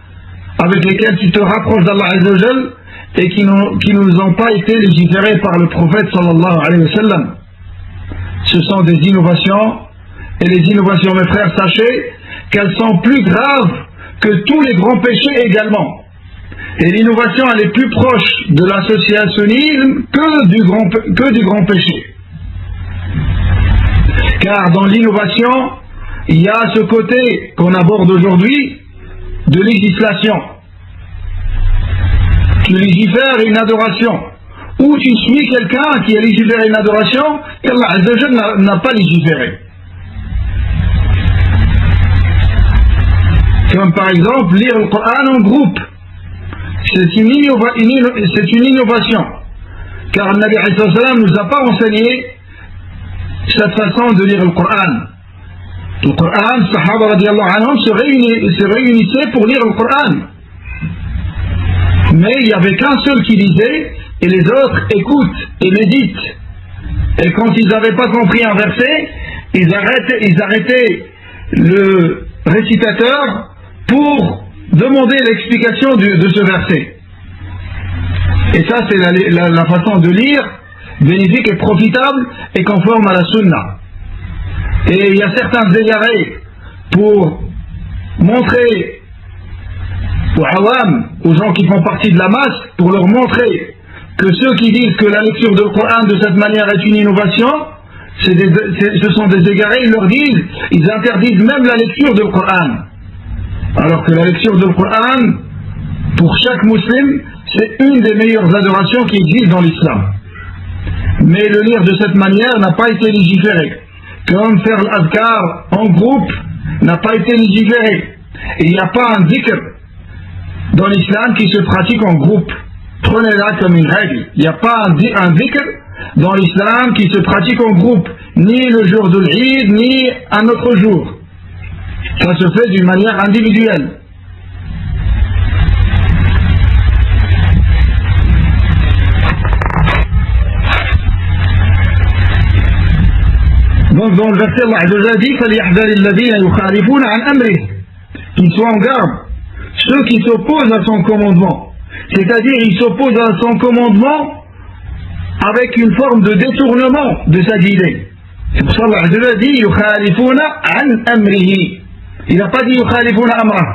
[SPEAKER 1] avec lesquelles tu te rapproches d'Allah Azza wa Jal et qui ne nous ont pas été légiférées par le prophète sallallahu alayhi wa sallam. Ce sont des innovations, et les innovations, mes frères, sachez qu'elles sont plus graves que tous les grands péchés également. Et l'innovation, elle est plus proche de l'associationnisme que du grand péché. Car dans l'innovation, il y a ce côté qu'on aborde aujourd'hui de législation. Tu légifères une adoration, ou tu suis quelqu'un qui a légiféré une adoration et Allah Azza wa Jal n'a pas légiféré. Comme par exemple lire le Coran en groupe. C'est une innovation. Car le Nabi alayhi salam ne nous a pas enseigné cette façon de lire le Coran. Le Coran, les Sahaba radiallahu anhum se réunissaient pour lire le Coran. Mais il n'y avait qu'un seul qui lisait et les autres écoutent et méditent. Et quand ils n'avaient pas compris un verset, ils arrêtaient le récitateur pour demander l'explication de ce verset. Et ça, c'est la façon de lire bénéfique et profitable et conforme à la sunna. Et il y a certains égarés pour montrer aux awam, aux gens qui font partie de la masse, pour leur montrer que ceux qui disent que la lecture du Coran de cette manière est une innovation, ce sont des égarés. Ils interdisent même la lecture du Coran. Alors que la lecture du Coran, pour chaque musulman, c'est une des meilleures adorations qui existent dans l'islam. Mais le lire de cette manière n'a pas été légiféré. Comme faire l'adhkar en groupe n'a pas été légiféré. Il n'y a pas un dhikr dans l'islam qui se pratique en groupe. Prenez-la comme une règle. Il n'y a pas un dhikr dans l'islam qui se pratique en groupe, ni le jour de l'Eid, ni un autre jour. Ça se fait d'une manière individuelle. Donc dans le verset, Allah Azza wa Jalla dit فَلْيَحْذَرِ الَّذِينَ يُخَالِفُونَ عَنْ أَمْرِهِ, qu'ils soient en garde, ceux qui s'opposent à son commandement. C'est-à-dire, ils s'opposent à son commandement avec une forme de détournement de sa guidée. C'est pour ça qu'Allah Azza wa Jalla dit يُخَالِفُونَ عَنْ أَمْرِهِ. Il n'a pas dit يُخَالِفُونَ أَمْرَهِ.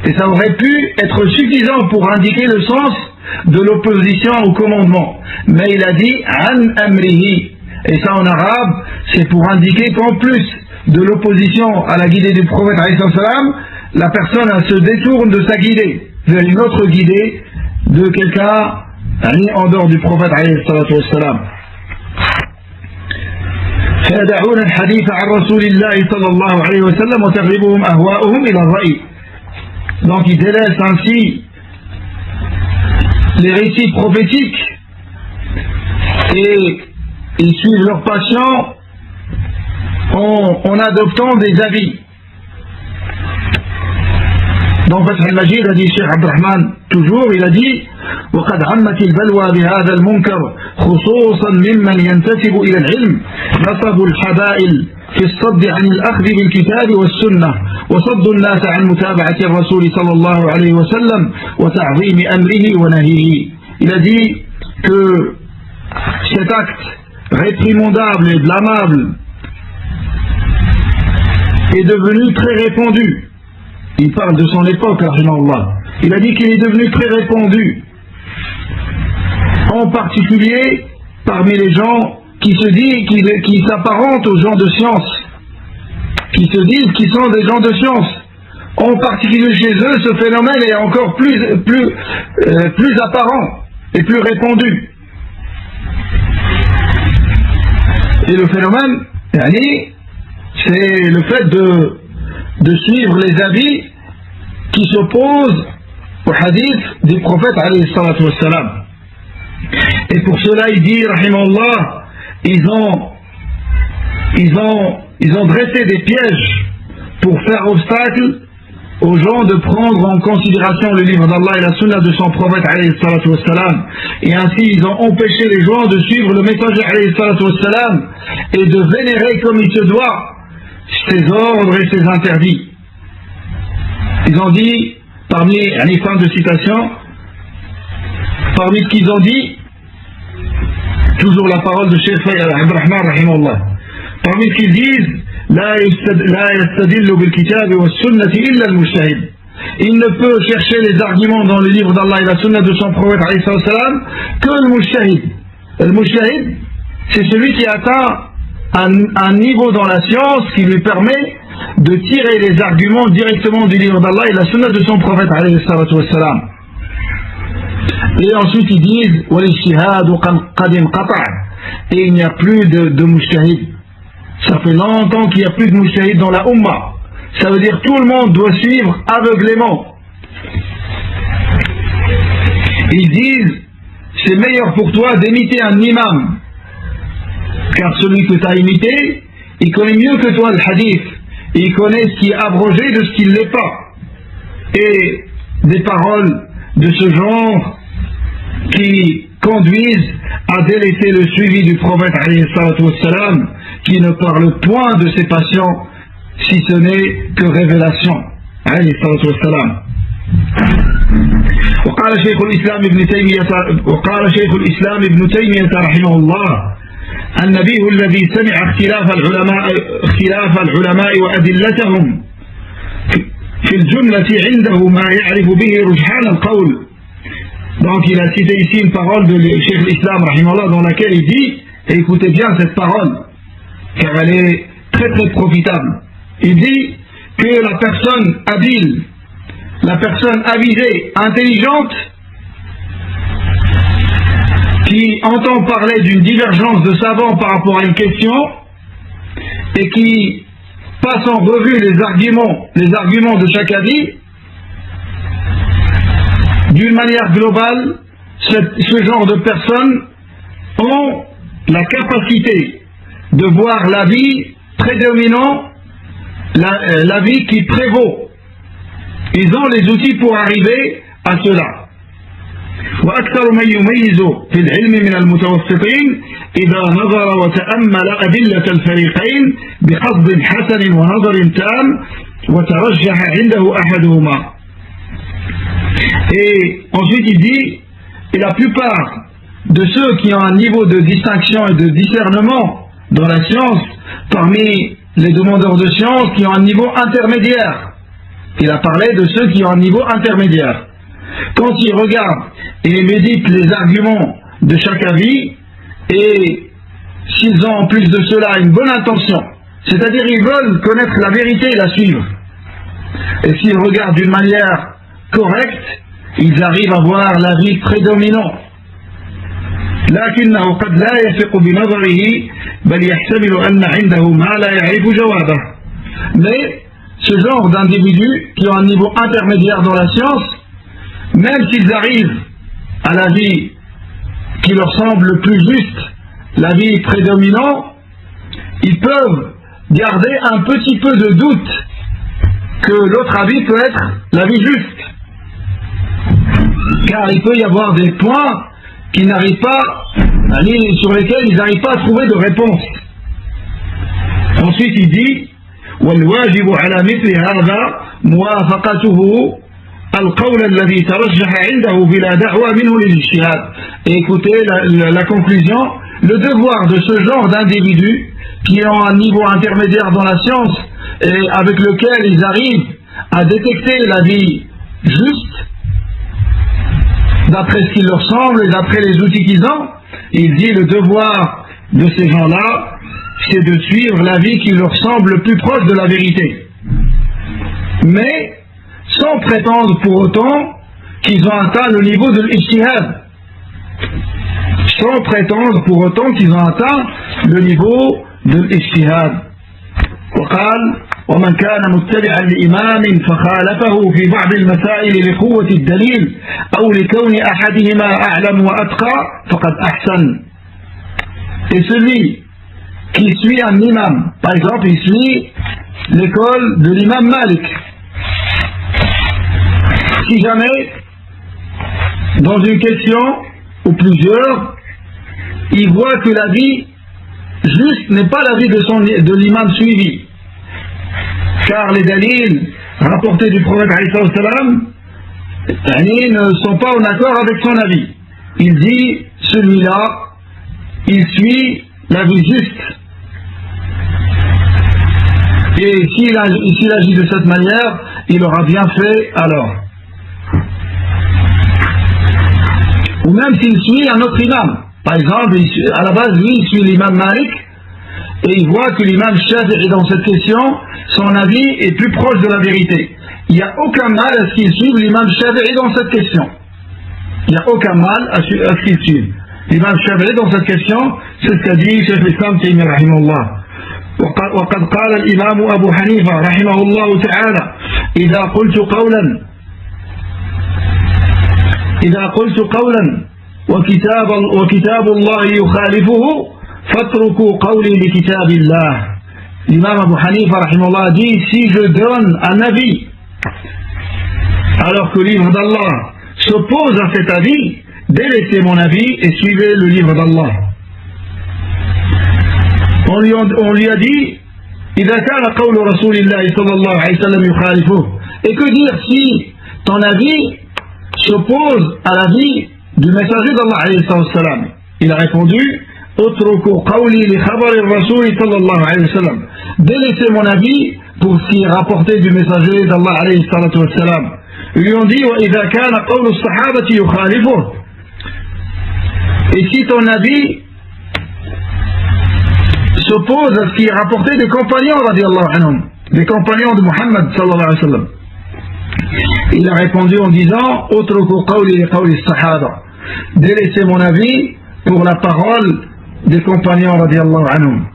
[SPEAKER 1] Et ça aurait pu être suffisant pour indiquer le sens de l'opposition au commandement. Mais il a dit an amrihi. Et ça en arabe, c'est pour indiquer qu'en plus de l'opposition à la guidée du prophète alayhi salam, la personne elle se détourne de sa guidée vers une autre guidée de quelqu'un en dehors du prophète alayhi salam. فيدعون الحديث عن رسول الله صلى الله عليه وسلم وتغلبهم أهواؤهم إلى الرأي. Donc ils délaissent ainsi les récits prophétiques et ils suivent leur passion en adoptant des avis. Dans Fath al-Majid, a dit Cheikh Abdurrahman, toujours, il a dit وقد عمت البلوى بهذا المنكر خصوصا ممن ينتسب إلى العلم نصبوا الحبائل في الصد عن الأخذ بالكتاب والسنة وصد الناس عن متابعة الرسول صلى الله عليه وسلم وتعظيم أمره ونهيه. Il a dit que cet acte réprimandable et blâmable est devenu très répandu. Il parle de son époque, rahimahullah. Il a dit qu'il est devenu très répandu, en particulier parmi les gens qui se disent, qui s'apparentent aux gens de science, qui se disent qu'ils sont des gens de science. En particulier chez eux, ce phénomène est encore plus apparent et plus répandu. Et le phénomène, c'est le fait de suivre les avis qui s'opposent au hadith du prophète alayhi salatu wassalam. Et pour cela il dit rahimahullah, ils ont dressé des pièges pour faire obstacle aux gens de prendre en considération le livre d'Allah et la sunna de son prophète alayhi salatu wassalam. Et ainsi ils ont empêché les gens de suivre le messager alayhi salatu wassalam et de vénérer comme il se doit ses ordres et ses interdits. Ils ont dit, parmi les fins de citation, parmi ce qu'ils ont dit, toujours la parole de Cheikh Abdurrahman rahimahullah, parmi ce qu'ils disent, لا يستدل بالكتاب والسنة إلا المجتهد. Il ne peut chercher les arguments dans le livre d'Allah et la sunna de son prophète alayhi salam que le mujtahid. Le mujtahid, c'est celui qui atteint un niveau dans la science qui lui permet de tirer les arguments directement du livre d'Allah et la sunna de son prophète alayhi salatu wassalam. Et ensuite ils disent et il n'y a plus de mujtahid. Ça fait longtemps qu'il n'y a plus de mujtahid dans la Ummah. Ça veut dire tout le monde doit suivre aveuglément. Ils disent c'est meilleur pour toi d'imiter un imam, car celui que tu as imité, il connaît mieux que toi le hadith, et il connaît ce qui est abrogé de ce qui ne l'est pas. Et des paroles de ce genre qui conduisent à délaisser le suivi du prophète alayhi salatu wassalam, qui ne parle point de ses passions, si ce n'est que révélation alayhi salatu wassalam. وقال شيخ الإسلام ابن تيمية رحمه الله النبي الذي سمع اختلاف العلماء وأدلتهم في الجملة عنده ما يعرف به رجحان القول. Donc il a cité ici une parole de Cheikh l'Islam rahimahullah dans laquelle il dit, et écoutez bien cette parole car elle est très très profitable. Il dit que la personne habile, la personne avisée, intelligente, qui entend parler d'une divergence de savants par rapport à une question et qui passe en revue les arguments de chaque avis, d'une manière globale, ce genre de personnes ont la capacité de voir l'avis prédominant, l'avis qui prévaut. Ils ont les outils pour arriver à cela. وأكثر من يميز في العلم من المتوسطين إذا نظر وتأمل أدلة الفريقين بقصد حسن ونظر تام وترجح عنده أحدهما. Et ensuite il dit, et la plupart de ceux qui ont un niveau de distinction et de discernement dans la science, parmi les demandeurs de science qui ont un niveau intermédiaire, il a parlé de ceux qui ont un niveau intermédiaire. Quand ils regardent et méditent les arguments de chaque avis, et s'ils ont en plus de cela une bonne intention, c'est-à-dire ils veulent connaître la vérité et la suivre, et s'ils regardent d'une manière correcte, ils arrivent à voir l'avis prédominant. لكنه قد لا يثق بنظره بل يحتمل أن عنده ما لا يعرف جوابه. Mais ce genre d'individus qui ont un niveau intermédiaire dans la science, même s'ils arrivent à l'avis qui leur semble le plus juste, l'avis prédominant, ils peuvent garder un petit peu de doute que l'autre avis peut être l'avis juste, car il peut y avoir des points qui n'arrivent pas, sur lesquels ils n'arrivent pas à trouver de réponse. Ensuite il dit والواجب على مثل هذا موافقته القول الذي ترجح عنده بلا دعوى منه للاجتهاد. Et écoutez la conclusion, le devoir de ce genre d'individus qui ont un niveau intermédiaire dans la science et avec lequel ils arrivent à détecter la vie juste d'après ce qui leur semble et d'après les outils qu'ils ont, il dit le devoir de ces gens-là, c'est de suivre la vie qui leur semble le plus proche de la vérité, mais sans prétendre pour autant qu'ils ont atteint le niveau de l'ijtihad, sans prétendre pour autant qu'ils ont atteint le niveau de l'ijtihad. وقال ومن كان متبعا لإمام فخالفه في بعض المسائل لقوة الدليل أو لكون أحدهما أعلم وأتقى فقد أحسن. Et celui qui suit un imam, par exemple il suit l'école de l'imam Malik, si jamais dans une question ou plusieurs il voit que l'avis juste n'est pas l'avis de l'imam suivi, car les dalils rapportés du prophète ne sont pas en accord avec son avis, il dit celui-là il suit l'avis juste, et s'il agit de cette manière il aura bien fait alors. Ou même s'il suit un autre imam, par exemple à la base lui il suit l'imam Malik et il voit que l'imam Shafi'i dans cette question son avis est plus proche de la vérité, il n'y a aucun mal à ce qu'il suive l'imam Shafi'i dans cette question, il n'y a aucun mal à ce qu'il suive l'imam Shafi'i dans cette question. C'est ce qu'a dit Cheikh l'Islam Taymiyya rahimahullah. وقد قال الإمام أبو حنيفة رحمه الله تعالى إذا قلت قولا وكتاب الله يخالفه فاتركوا قولي لكتاب الله. L'imam Abu Hanifa rahimahullah dit si je donne un avis alors que le livre d'Allah s'oppose à cet avis, délaissez mon avis et suivez le livre d'Allah. On lui a dit إذا كان قول رسول الله صلى الله عليه وسلم يخالفه. Et que dire si ton avis s'oppose à l'avis du messager d'Allah alayhi salam? Il a répondu اتركوا قولي لخبر الرسول صلى الله عليه وسلم. Délaissez mon avis pour ce qui est rapporté du messager d'Allah alayhi salam. Ils lui ont dit وإذا كان قول الصحابة يخالفه. Et si ton avis s'oppose à ce qui est rapporté des compagnons radiallahu anhum, des compagnons de Muhammad sallallahu alayhi wa sallam. Il a répondu en disant utruku qawli li qawli as-sahaba, délaissez mon avis pour la parole des compagnons radiallahu anhum.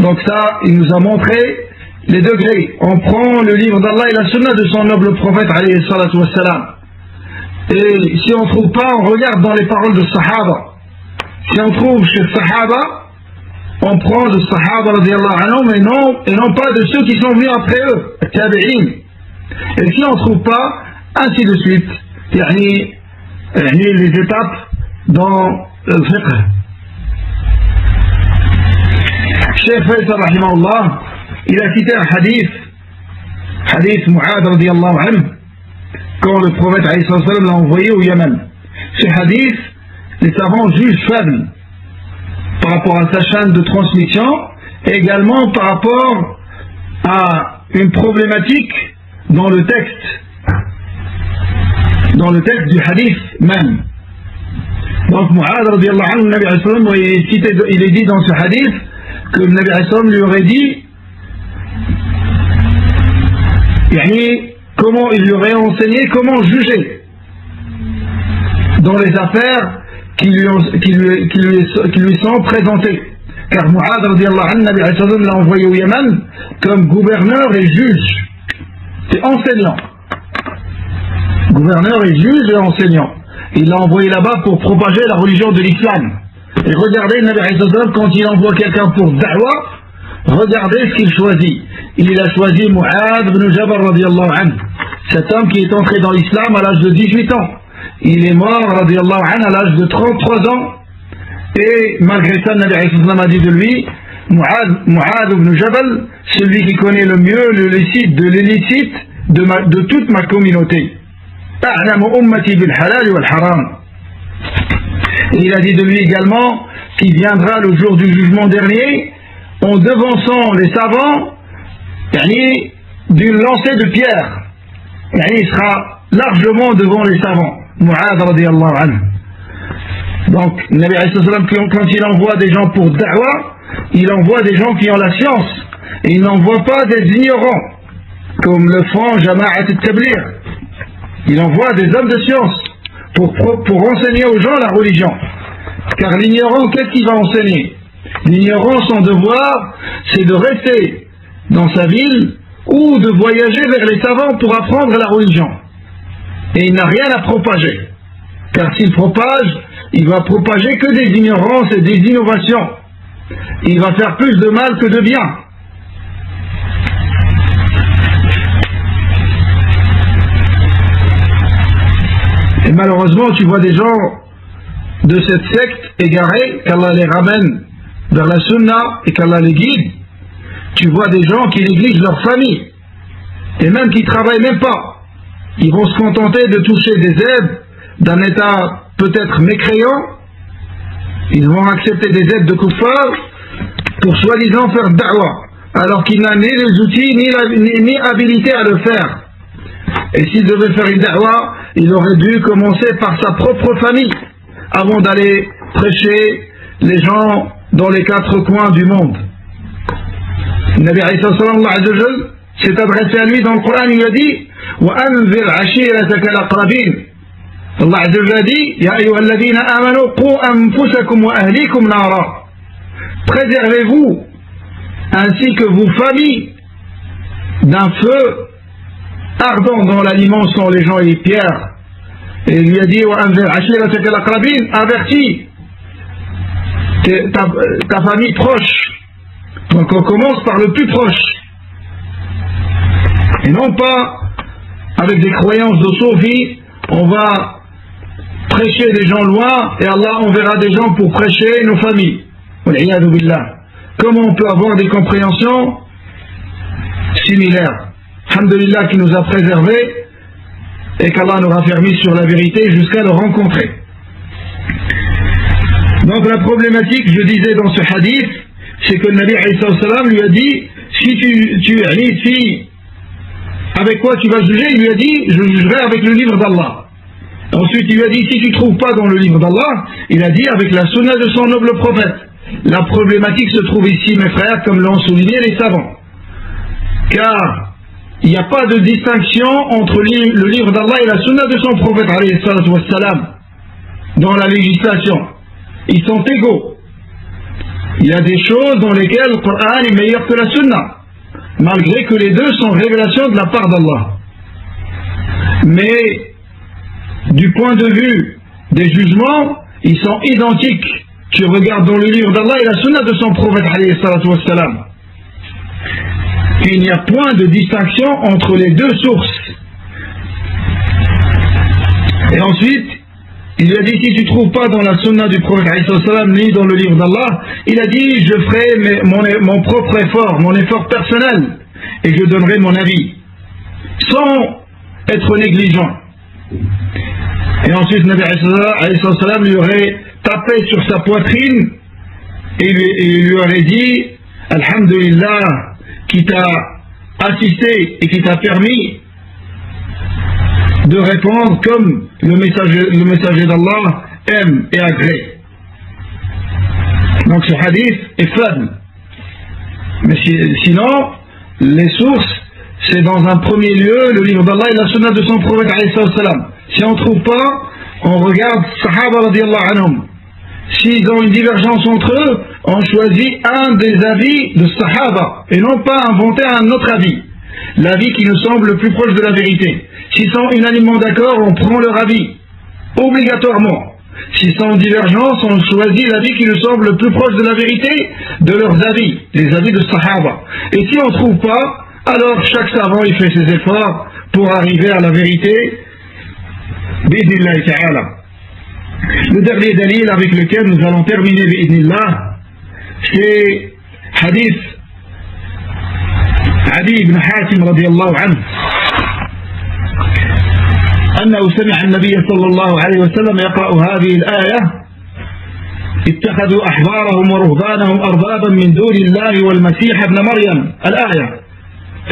[SPEAKER 1] Donc ça, il nous a montré les degrés. On prend le livre d'Allah et la sunna de son noble prophète alayhi salatu wassalam, et si on ne trouve pas, on regarde dans les paroles de sahaba. Si on trouve chez sahaba, on prend de Sahaba radiallahu anhum et non pas de ceux qui sont venus après eux, tabi'in. Et si on ne trouve pas, ainsi de suite. Yani, les étapes dans le fiqh. Cheikh Faisal rahimahullah, il a cité un hadith Mu'ad radiyallahu anhu, quand le prophète alayhi salam l'a envoyé au Yémen. Ce hadith, les savants jugent faible par rapport à sa chaîne de transmission, et également par rapport à une problématique dans le texte du hadith même. Donc Mu'ad radiyallahu anhu, le Nabi alayhi salam, il est dit dans ce hadith que le Nabi alayhi salam lui aurait dit, comment il lui aurait enseigné comment juger dans les affaires qui lui sont présentées. Car Mu'ad radiyallahu anhu, Nabi alayhi salam l'a envoyé au Yémen comme gouverneur et juge. C'est enseignant. Gouverneur et juge et enseignant. Il l'a envoyé là-bas pour propager la religion de l'islam. Et regardez, Nabi alayhi salam, quand il envoie quelqu'un pour da'wa, regardez ce qu'il choisit. Il a choisi Mu'ad ibn Jabal radiyallahu anhu, cet homme qui est entré dans l'islam à l'âge de 18 ans. Il est mort radiyallahu anhu à l'âge de 33 ans. Et malgré ça, Nabi alayhi salam a dit de lui, Mu'ad ibn Jabal, celui qui connaît le mieux le licite de l'illicite de toute ma communauté. A'lamu ummati bil halal wal haram. Et il a dit de lui également qu'il viendra le jour du jugement dernier en devançant les savants d'une lancée de pierre. Il sera largement devant les savants. Mu'ad radiyallahu anhu. Donc, Nabi alayhi salam, quand il envoie des gens pour da'wa, il envoie des gens qui ont la science. Et il n'envoie pas des ignorants, comme le font Jama'at al-Tabligh. Il envoie des hommes de science pour enseigner aux gens la religion. Car l'ignorant, qu'est-ce qu'il va enseigner? L'ignorant, son devoir, c'est de rester dans sa ville ou de voyager vers les savants pour apprendre la religion. Et il n'a rien à propager. Car s'il propage, il va propager que des ignorances et des innovations. Il va faire plus de mal que de bien. Et malheureusement, tu vois des gens de cette secte égarés, qu'Allah les ramène vers la sunna et qu'Allah les guide. Tu vois des gens qui négligent leur famille et même qui ne travaillent même pas. Ils vont se contenter de toucher des aides d'un état peut-être mécréant. Ils vont accepter des aides de kuffar pour soi-disant faire da'wa, alors qu'il n'a ni les outils ni habilité à le faire. Et s'il devait faire une da'wa, il aurait dû commencer par sa propre famille avant d'aller prêcher les gens dans les quatre coins du monde. Le Nabi Isa sallallahu alayhi wa sallam s'est adressé à lui dans le Coran, il lui a dit وَأَنذِرْ عَشِيرَتَكَ الْأَقْرَبِينَ. Allah Azza wa Jalla dit يَا أَيُّهَا الَّذِينَ آمَنُوا قُوا أَنفُسَكُمْ وَأَهْلِيكُمْ نَارًا. Préservez-vous ainsi que vos familles d'un feu ardent dont l'aliment sont les gens et les pierres. Et il lui a dit وَأَنذِرْ عَشِيرَتَكَ الْأَقْرَبِينَ. Avertis ta famille proche. Donc on commence par le plus proche. Et non pas avec des croyances de soufis, on va prêcher des gens loin et Allah enverra des gens pour prêcher nos familles. Comment on peut avoir des compréhensions similaires? Alhamdulillah qui nous a préservés et qu'Allah nous raffermit sur la vérité jusqu'à le rencontrer. Donc la problématique, je disais dans ce hadith, c'est que le Nabi alayhi salam lui a dit, si avec quoi tu vas juger, il lui a dit, je jugerai avec le livre d'Allah. Ensuite il lui a dit, si tu ne trouves pas dans le livre d'Allah, il a dit avec la sunna de son noble prophète. La problématique se trouve ici, mes frères, comme l'ont souligné les savants. Car il n'y a pas de distinction entre le livre d'Allah et la sunna de son prophète alayhi salatu wassalam dans la législation. Ils sont égaux. Il y a des choses dans lesquelles le Coran est meilleur que la sunna, malgré que les deux sont révélations de la part d'Allah. Mais du point de vue des jugements, ils sont identiques. Tu regardes dans le livre d'Allah et la sunna de son prophète alayhi salatu wassalam. Il n'y a point de distinction entre les deux sources. Et ensuite, Il lui a dit, si tu ne trouves pas dans la sunna du prophète ni dans le livre d'Allah, il a dit, je ferai mon propre effort, mon effort personnel, et je donnerai mon avis, sans être négligent. Et ensuite, Nabi salam lui aurait tapé sur sa poitrine et lui aurait dit, Alhamdulillah, qui t'a assisté et qui t'a permis de répondre comme le messager d'Allah aime et agrée. Donc ce hadith est faible. Mais sinon, les sources, c'est dans un premier lieu le livre d'Allah et la sunna de son prophète alayhi salam. Si on ne trouve pas, on regarde Sahaba radiallahu anhum. S'ils ont une divergence entre eux, on choisit un des avis de Sahaba et non pas inventer un autre avis. L'avis qui nous semble le plus proche de la vérité. S'ils sont unanimement d'accord, on prend leur avis, obligatoirement. S'ils sont en divergence, on choisit l'avis qui nous semble le plus proche de la vérité de leurs avis, les avis de Sahaba. Et si on ne trouve pas, alors chaque savant il fait ses efforts pour arriver à la vérité. Bi'idhnillahi ta'ala. Le dernier dalil avec lequel nous allons terminer bi'idhnillah, c'est hadith Adi ibn Hatim radiallahu anhu. أنه سمع النبي صلى الله عليه وسلم يقرأ هذه الآية اتخذوا أحبارهم ورهبانهم أربابا من دون الله والمسيح ابن مريم الآية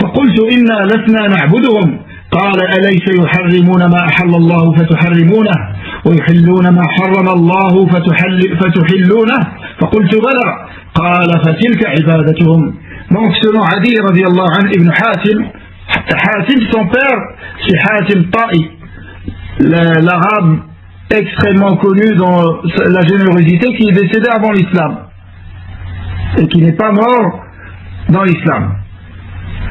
[SPEAKER 1] فقلت إنا لسنا نعبدهم قال أليس يحرمون ما أحل الله فتحرمونه ويحلون ما حرم الله فتحلونه فقلت بلى قال فتلك عبادتهم. Donc selon Adi radiallahu anhu ibn Hatim, Hatim son père c'est Hatim Ta'i, l'arabe extrêmement connu dans la générosité, qui est décédé avant l'islam et qui n'est pas mort dans l'islam.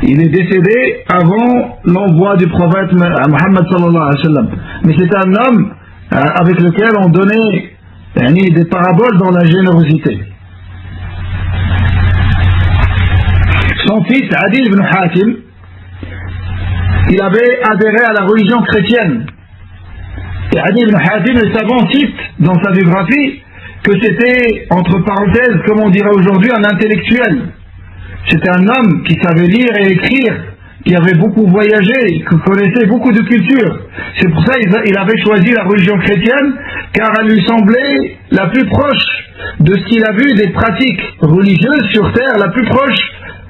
[SPEAKER 1] Il est décédé avant l'envoi du prophète Muhammad sallallahu alayhi wa sallam. Mais c'est un homme avec lequel on donnait des paraboles dans la générosité. Son fils Adi ibn Hatim, il avait adhéré à la religion chrétienne. Et Adi ibn Hatim, le savant, cite dans sa biographie que c'était, entre parenthèses, comme on dirait aujourd'hui, un intellectuel. C'était un homme qui savait lire et écrire, qui avait beaucoup voyagé, qui connaissait beaucoup de cultures. C'est pour ça qu'il avait choisi la religion chrétienne, car elle lui semblait la plus proche de ce qu'il a vu des pratiques religieuses sur terre, la plus proche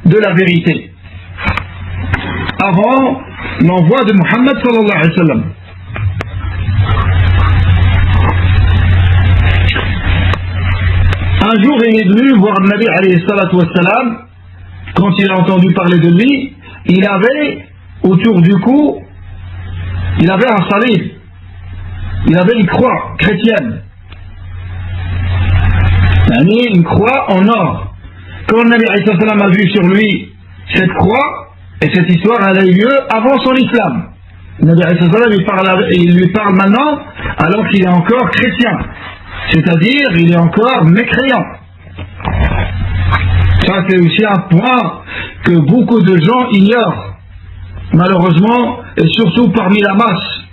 [SPEAKER 1] de la vérité. Avant l'envoi de Muhammad sallallahu alayhi wa sallam. Un jour, il est venu voir le Nabi alayhi salatu wassalam. Quand il a entendu parler de lui, il avait autour du cou, il avait un salib, il avait une croix chrétienne, une croix en or. Quand le Nabi alayhi salatu wassalam a vu sur lui cette croix, et cette histoire elle a eu lieu avant son islam. Le Nabi alayhi salatu wassalam il lui parle maintenant alors qu'il est encore chrétien, c'est-à-dire il est encore mécréant. Ça c'est aussi un point que beaucoup de gens ignorent, malheureusement, et surtout parmi la masse.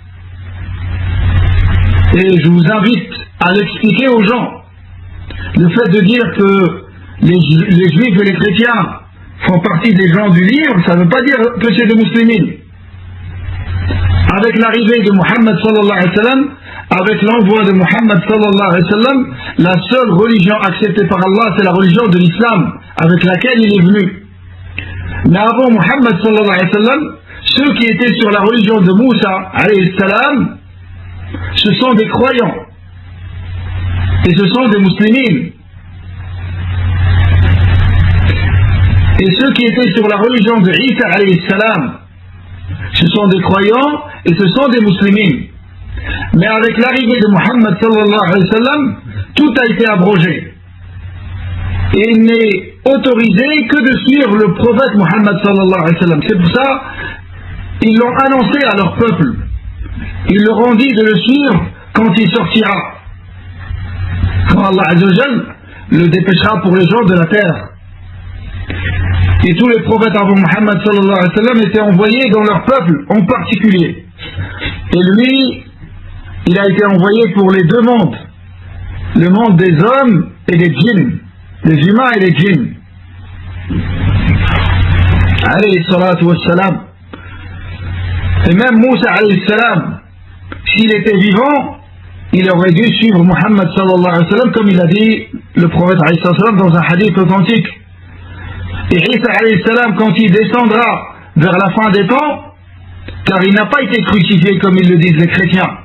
[SPEAKER 1] Et je vous invite à l'expliquer aux gens. Le fait de dire que les juifs et les chrétiens font partie des gens du livre, ça ne veut pas dire que c'est des musulmans. Avec l'arrivée de Muhammad sallallahu alayhi wa sallam, avec l'envoi de Muhammad sallallahu alayhi wa sallam, la seule religion acceptée par Allah, c'est la religion de l'islam, avec laquelle il est venu. Mais avant Muhammad sallallahu alayhi wa sallam, ceux qui étaient sur la religion de Moussa alayhi salam, ce sont des croyants. Et ce sont des musulmans. Et ceux qui étaient sur la religion de Isa alayhi salam, ce sont des croyants et ce sont des musulmans. Mais avec l'arrivée de Muhammad sallallahu alayhi wa sallam, tout a été abrogé. Et il n'est autorisé que de suivre le prophète Muhammad sallallahu alayhi wa sallam. C'est pour ça ils l'ont annoncé à leur peuple. Ils leur ont dit de le suivre quand il sortira. Quand Allah Azza wa Jal le dépêchera pour les gens de la terre. Et tous les prophètes avant Muhammad sallallahu alayhi wa sallam étaient envoyés dans leur peuple en particulier. Et lui, il a été envoyé pour les deux mondes, le monde des hommes et des djinns, des humains et des djinns. Alayhi salatu wassalam. Et même Moussa alayhi salam, s'il était vivant, il aurait dû suivre Muhammad sallallahu alayhi wa sallam, comme il a dit le prophète alayhi salam dans un hadith authentique. Et Isa alayhi salam, quand il descendra vers la fin des temps, car il n'a pas été crucifié comme ils le disent les chrétiens,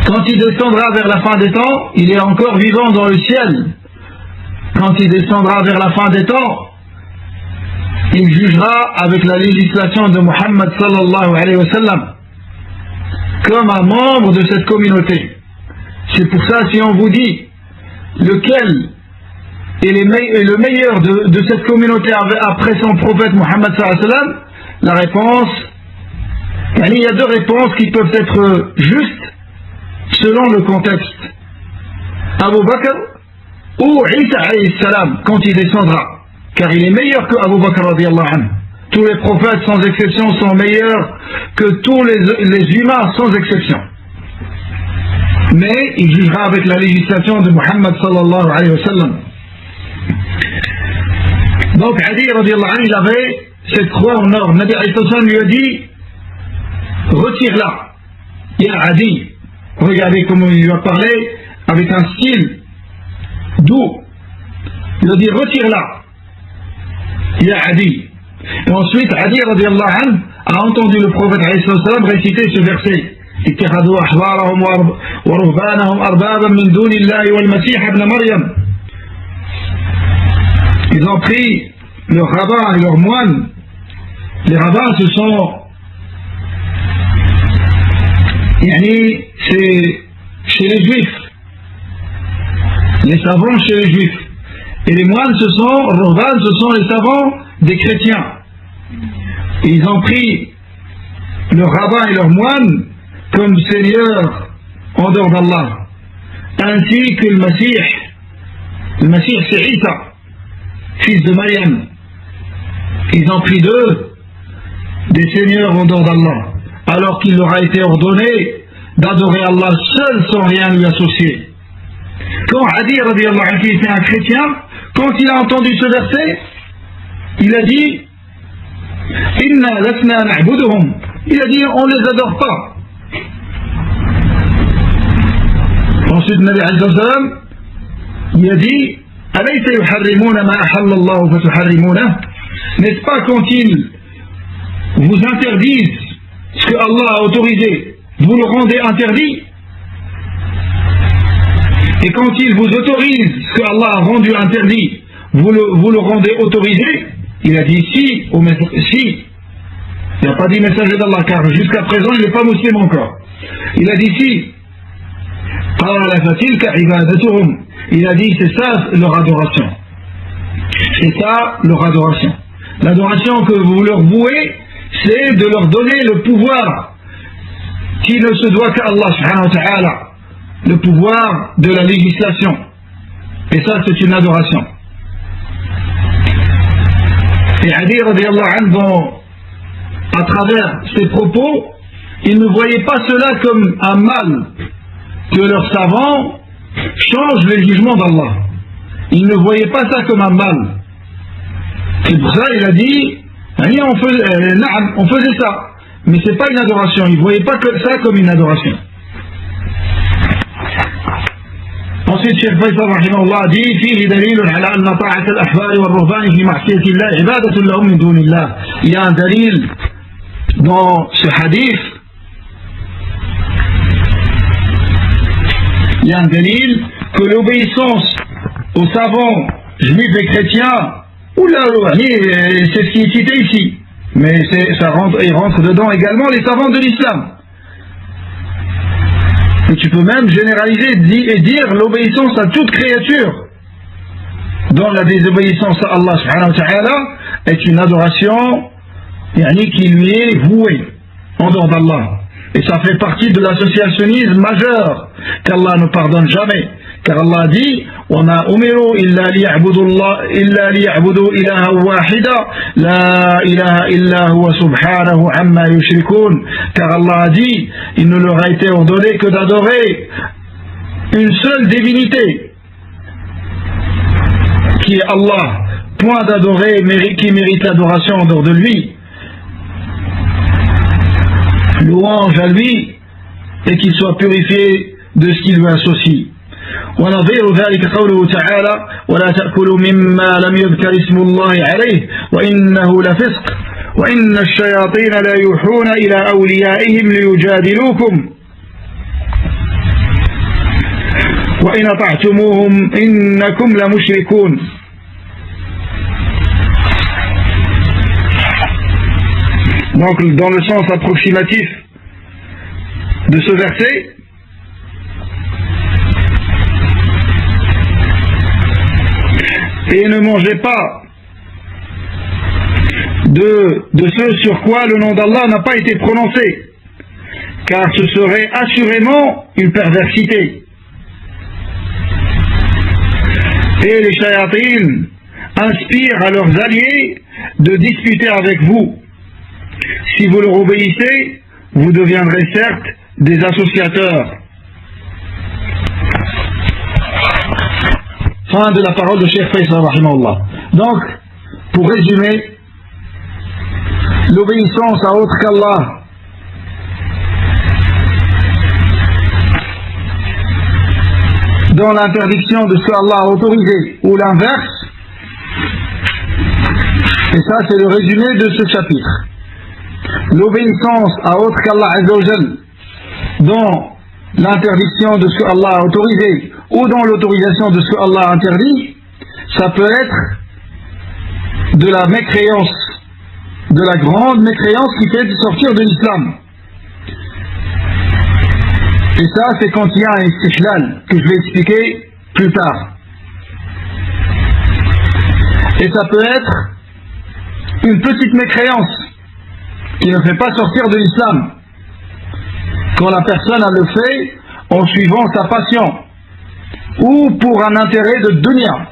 [SPEAKER 1] quand il descendra vers la fin des temps, il est encore vivant dans le ciel. Quand il descendra vers la fin des temps, il jugera avec la législation de Muhammad sallallahu alayhi wa sallam, comme un membre de cette communauté. C'est pour ça, si on vous dit lequel est le meilleur de cette communauté après son prophète Muhammad sallallahu alayhi wa sallam, la réponse, il y a deux réponses qui peuvent être justes selon le contexte. Abu Bakr ou Isa alayhi salam quand il descendra, car il est meilleur que Abu Bakr radiyallahu anhu. Tous les prophètes sans exception sont meilleurs que tous les humains sans exception. Mais il jugera avec la législation de Muhammad sallallahu alayhi wa sallam. Donc Adi radiyallahu anhu, il avait cette croix en or. Nabi alayhi salam lui a dit, retire-la. Ya Adi, regardez comment il lui a parlé avec un style doux. Il a dit, retire-la. Ya Adi. Et ensuite, Adi radiyallahu anhu a entendu le prophète alayhi salam réciter ce verset. اتخذوا أحبارهم ورهبانهم أربابا من دون الله والمسيح ابن مريم. Ils ont pris leurs rabbins et leurs moines. Les rabbins, ce sont c'est chez les juifs, les savants chez les juifs, et les moines ce sont les savants des chrétiens. Et ils ont pris leurs rabbins et leurs moines comme seigneurs en dehors d'Allah, ainsi que le Messie c'est Isa, fils de Maryam. Ils ont pris d'eux des seigneurs en dehors d'Allah, alors qu'il leur a été ordonné d'adorer Allah seul sans rien lui associer. Quand Adi radiyallahu anhu, qui était un chrétien, quand il a entendu ce verset, il a dit Inna lasna na'buduhum. Il a dit on les adore pas. Ensuite Nabi alayhi salam, il a dit Alaysa yuharrimuna ma ahalla Allah fa tuharrimuna. N'est-ce pas quand ils vous interdisent ce que Allah a autorisé, vous le rendez interdit? Et quand ils vous autorisent ce que Allah a rendu interdit, vous le rendez autorisé? Il a dit si, si. Il n'a pas dit messager d'Allah, car jusqu'à présent il n'est pas musulman encore. Il a dit si. Il a dit c'est ça leur adoration. C'est ça leur adoration. L'adoration que vous leur vouez, c'est de leur donner le pouvoir qui ne se doit qu'à Allah subhanahu wa ta'ala, le pouvoir de la législation. Et ça c'est une adoration. Et Adi radiyallahu anhu, à travers ses propos, il ne voyait pas cela comme un mal que leurs savants changent les jugements d'Allah. Il ne voyait pas ça comme un mal. C'est pour ça qu'il a dit on faisait ça, mais c'est pas une adoration. Il ne voyait pas ça comme une adoration. Ensuite, Cheikh Faisal rahimahullah dit فيه دليل على أن طاعة الأحبار والرهبان في معصية الله عبادة لهم من دون الله. Il y a un dalil dans ce hadith. Il y a un dalil que l'obéissance aux savants juifs et chrétiens, c'est ce qui est cité ici, mais il rentre dedans également les savants de l'islam. Et tu peux même généraliser et dire l'obéissance à toute créature, dont la désobéissance à Allah subhanahu wa ta'ala est une adoration qui lui est vouée en dehors d'Allah. Et ça fait partie de l'associationnisme majeur qu'Allah ne pardonne jamais, Car Allah dit وَمَا أُمِرُوا إِلَّا لِيَعْبُدُوا إِلَهًا وَاحِدًا لَا إِلَهَ إِلَّا هُوَ سُبْحَانَهُ عَمَّا يُشْرِكُونَ. Car Allah a dit, il ne leur a été ordonné que d'adorer une seule divinité, qui est Allah, point d'adorer qui mérite l'adoration en dehors de lui. Louange à lui et qu'il soit purifié de ce qu'il lui associe. ونظير ذلك قوله تعالى ولا تأكلوا مما لم يذكر اسم الله عليه وإنه لفسق وإن الشياطين لا يوحون إلى أوليائهم ليجادلوكم وإن أطعتموهم إنكم لمشركون. Donc dans le sens approximatif de ce verset, et ne mangez pas de ce sur quoi le nom d'Allah n'a pas été prononcé, car ce serait assurément une perversité. Et les shayatines inspirent à leurs alliés de disputer avec vous. Si vous leur obéissez, vous deviendrez certes des associateurs. Fin de la parole de Cheikh Faisal rahimahullah. Donc, pour résumer, l'obéissance à autre qu'Allah dans l'interdiction de ce qu'Allah a autorisé, ou l'inverse, et ça c'est le résumé de ce chapitre. L'obéissance à autre qu'Allah Azzawajal dans l'interdiction de ce qu'Allah a autorisé ou dans l'autorisation de ce qu'Allah a interdit, ça peut être de la mécréance, de la grande mécréance qui fait sortir de l'islam. Et ça c'est quand il y a un istihlal que je vais expliquer plus tard. Et ça peut être une petite mécréance qui ne fait pas sortir de l'islam, quand la personne a le fait en suivant sa passion ou pour un intérêt de dunya,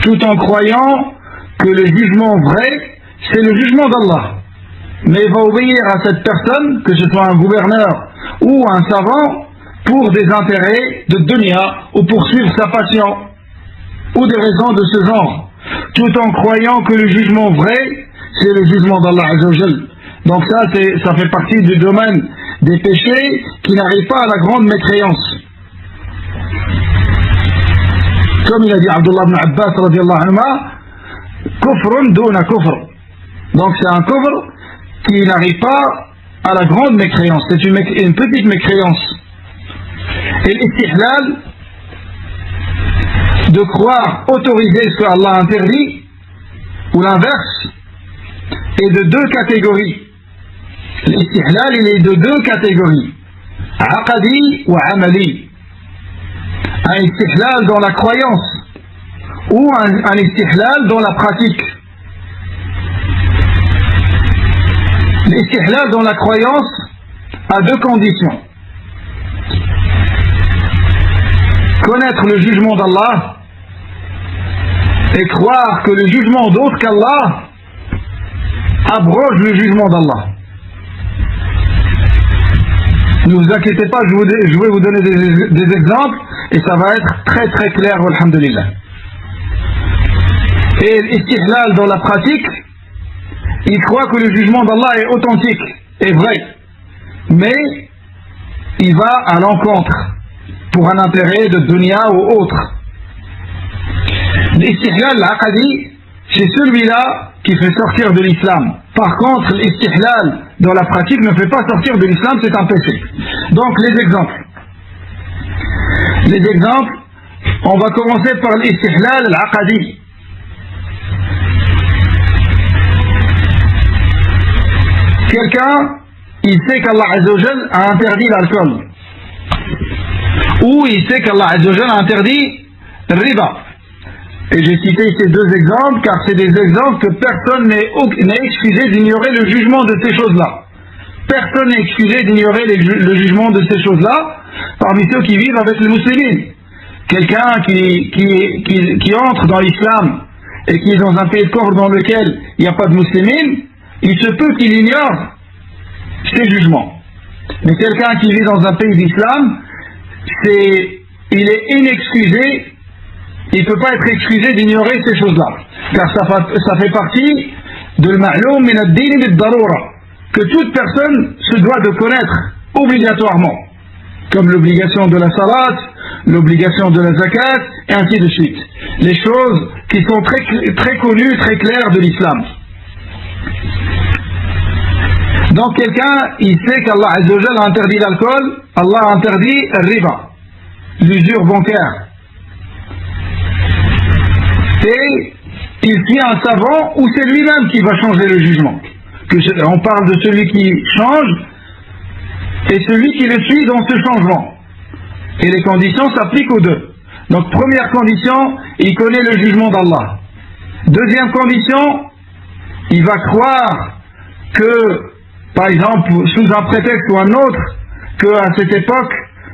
[SPEAKER 1] tout en croyant que le jugement vrai c'est le jugement d'Allah, mais il va obéir à cette personne, que ce soit un gouverneur ou un savant, pour des intérêts de dunya ou pour suivre sa passion ou des raisons de ce genre, tout en croyant que le jugement vrai c'est le jugement d'Allah Azzawajal. Donc ça fait partie du domaine des péchés qui n'arrivent pas à la grande mécréance. Comme il a dit Abdullah ibn Abbas radiyallahu anhuma, kufrun duna kufr. Donc c'est un kufr qui n'arrive pas à la grande mécréance, c'est une petite mécréance. Et l'istihlal, de croire autoriser ce qu'Allah interdit, ou l'inverse, est de deux catégories. L'istihlal, il est de deux catégories. Aqadi ou amali. Un istihlal dans la croyance ou un istihlal dans la pratique. L'istihlal dans la croyance a deux conditions. Connaître le jugement d'Allah et croire que le jugement d'autre qu'Allah abroge le jugement d'Allah. Ne vous inquiétez pas, je vais vous donner des exemples et ça va être très très clair, alhamdulillah. Et l'istihlal dans la pratique, il croit que le jugement d'Allah est authentique, est vrai, mais il va à l'encontre pour un intérêt de dunya ou autre. L'istihlal, l'aqadi, c'est celui-là qui fait sortir de l'islam. Par contre, l'istihlal dans la pratique ne fait pas sortir de l'islam, c'est un péché. Donc les exemples. Les exemples, on va commencer par l'istihlal al-aqadi. Quelqu'un, il sait qu'Allah Azzawajal a interdit l'alcool. Ou il sait qu'Allah Azzawajal a interdit le riba. Et j'ai cité ces deux exemples car c'est des exemples que personne n'est excusé d'ignorer le jugement de ces choses-là. Personne n'est excusé d'ignorer le jugement de ces choses-là parmi ceux qui vivent avec les musulmans. Quelqu'un qui entre dans l'islam et qui est dans un pays de corps dans lequel il n'y a pas de musulmans, il se peut qu'il ignore ces jugements. Mais quelqu'un qui vit dans un pays d'islam, il est inexcusé, il ne peut pas être excusé d'ignorer ces choses-là, car ça fait partie de l'ma'loum min ad-din bid-darura, que toute personne se doit de connaître obligatoirement, comme l'obligation de la salat, l'obligation de la zakat, et ainsi de suite. Les choses qui sont très, très connues, très claires de l'islam. Donc quelqu'un, il sait qu'Allah Azza wa Jalla a interdit l'alcool, Allah a interdit le riba, l'usure bancaire. Et il suit un savant ou c'est lui-même qui va changer le jugement. On parle de celui qui change et celui qui le suit dans ce changement. Et les conditions s'appliquent aux deux. Donc première condition, il connaît le jugement d'Allah. Deuxième condition, il va croire que, par exemple, sous un prétexte ou un autre, qu'à cette époque,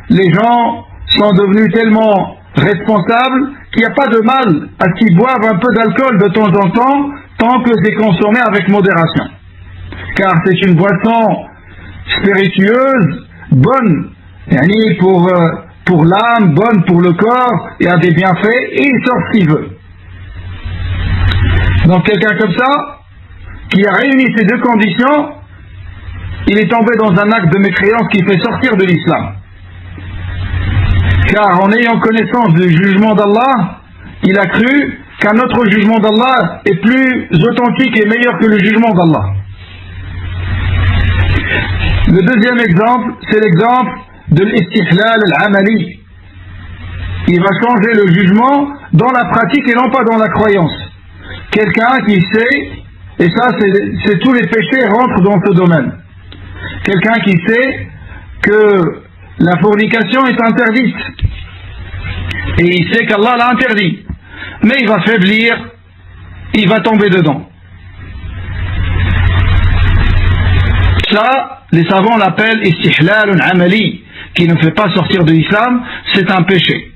[SPEAKER 1] les gens sont devenus tellement responsables qu'il n'y a pas de mal à ce qu'ils boivent un peu d'alcool de temps en temps, tant que c'est consommé avec modération. Car c'est une boisson spiritueuse, bonne, pour l'âme, bonne pour le corps, et a des bienfaits, et il sort ce qu'il veut. Donc quelqu'un comme ça, qui a réuni ces deux conditions, il est tombé dans un acte de mécréance qui fait sortir de l'islam. Car en ayant connaissance du jugement d'Allah, il a cru qu'un autre jugement d'Allah est plus authentique et meilleur que le jugement d'Allah. Le deuxième exemple, c'est l'exemple de l'istihlal al-amali. Il va changer le jugement dans la pratique et non pas dans la croyance. Quelqu'un qui sait, et ça c'est tous les péchés rentrent dans ce domaine. Quelqu'un qui sait que la fornication est interdite et il sait qu'Allah l'a interdit, mais il va faiblir, il va tomber dedans. Ça, les savants l'appellent istihlalun amali, qui ne fait pas sortir de l'islam, c'est un péché.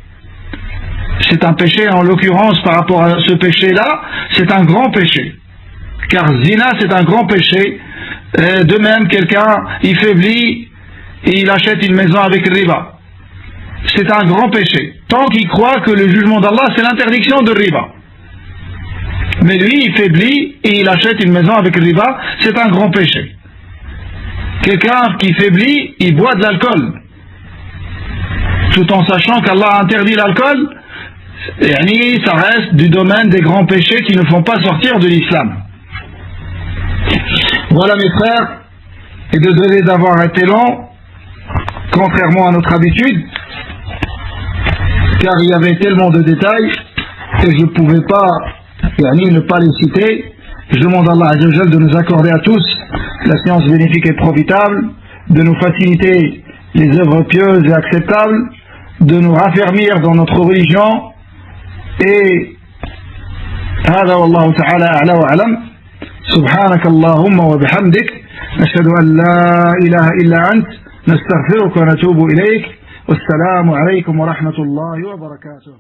[SPEAKER 1] C'est un péché, en l'occurrence, par rapport à ce péché-là, c'est un grand péché. Car zina, c'est un grand péché. De même, quelqu'un, il faiblit et il achète une maison avec riba. C'est un grand péché. Tant qu'il croit que le jugement d'Allah, c'est l'interdiction de riba. Mais lui, il faiblit et il achète une maison avec riba, c'est un grand péché. Quelqu'un qui faiblit, il boit de l'alcool. Tout en sachant qu'Allah a interdit l'alcool, ça reste du domaine des grands péchés qui ne font pas sortir de l'islam. Voilà mes frères, et désolé d'avoir été long, contrairement à notre habitude, car il y avait tellement de détails que je ne pouvais pas ne pas les citer. Je demande à Allah Azza wa Jalla de nous accorder à tous la science bénéfique et profitable, de nous faciliter les œuvres pieuses et acceptables, de nous raffermir dans notre religion, et هذا والله تعالى أعلى وأعلم. سبحانك اللهم وبحمدك نشهد أن لا إله إلا أنت نستغفرك ونتوب إليك والسلام عليكم ورحمة الله وبركاته.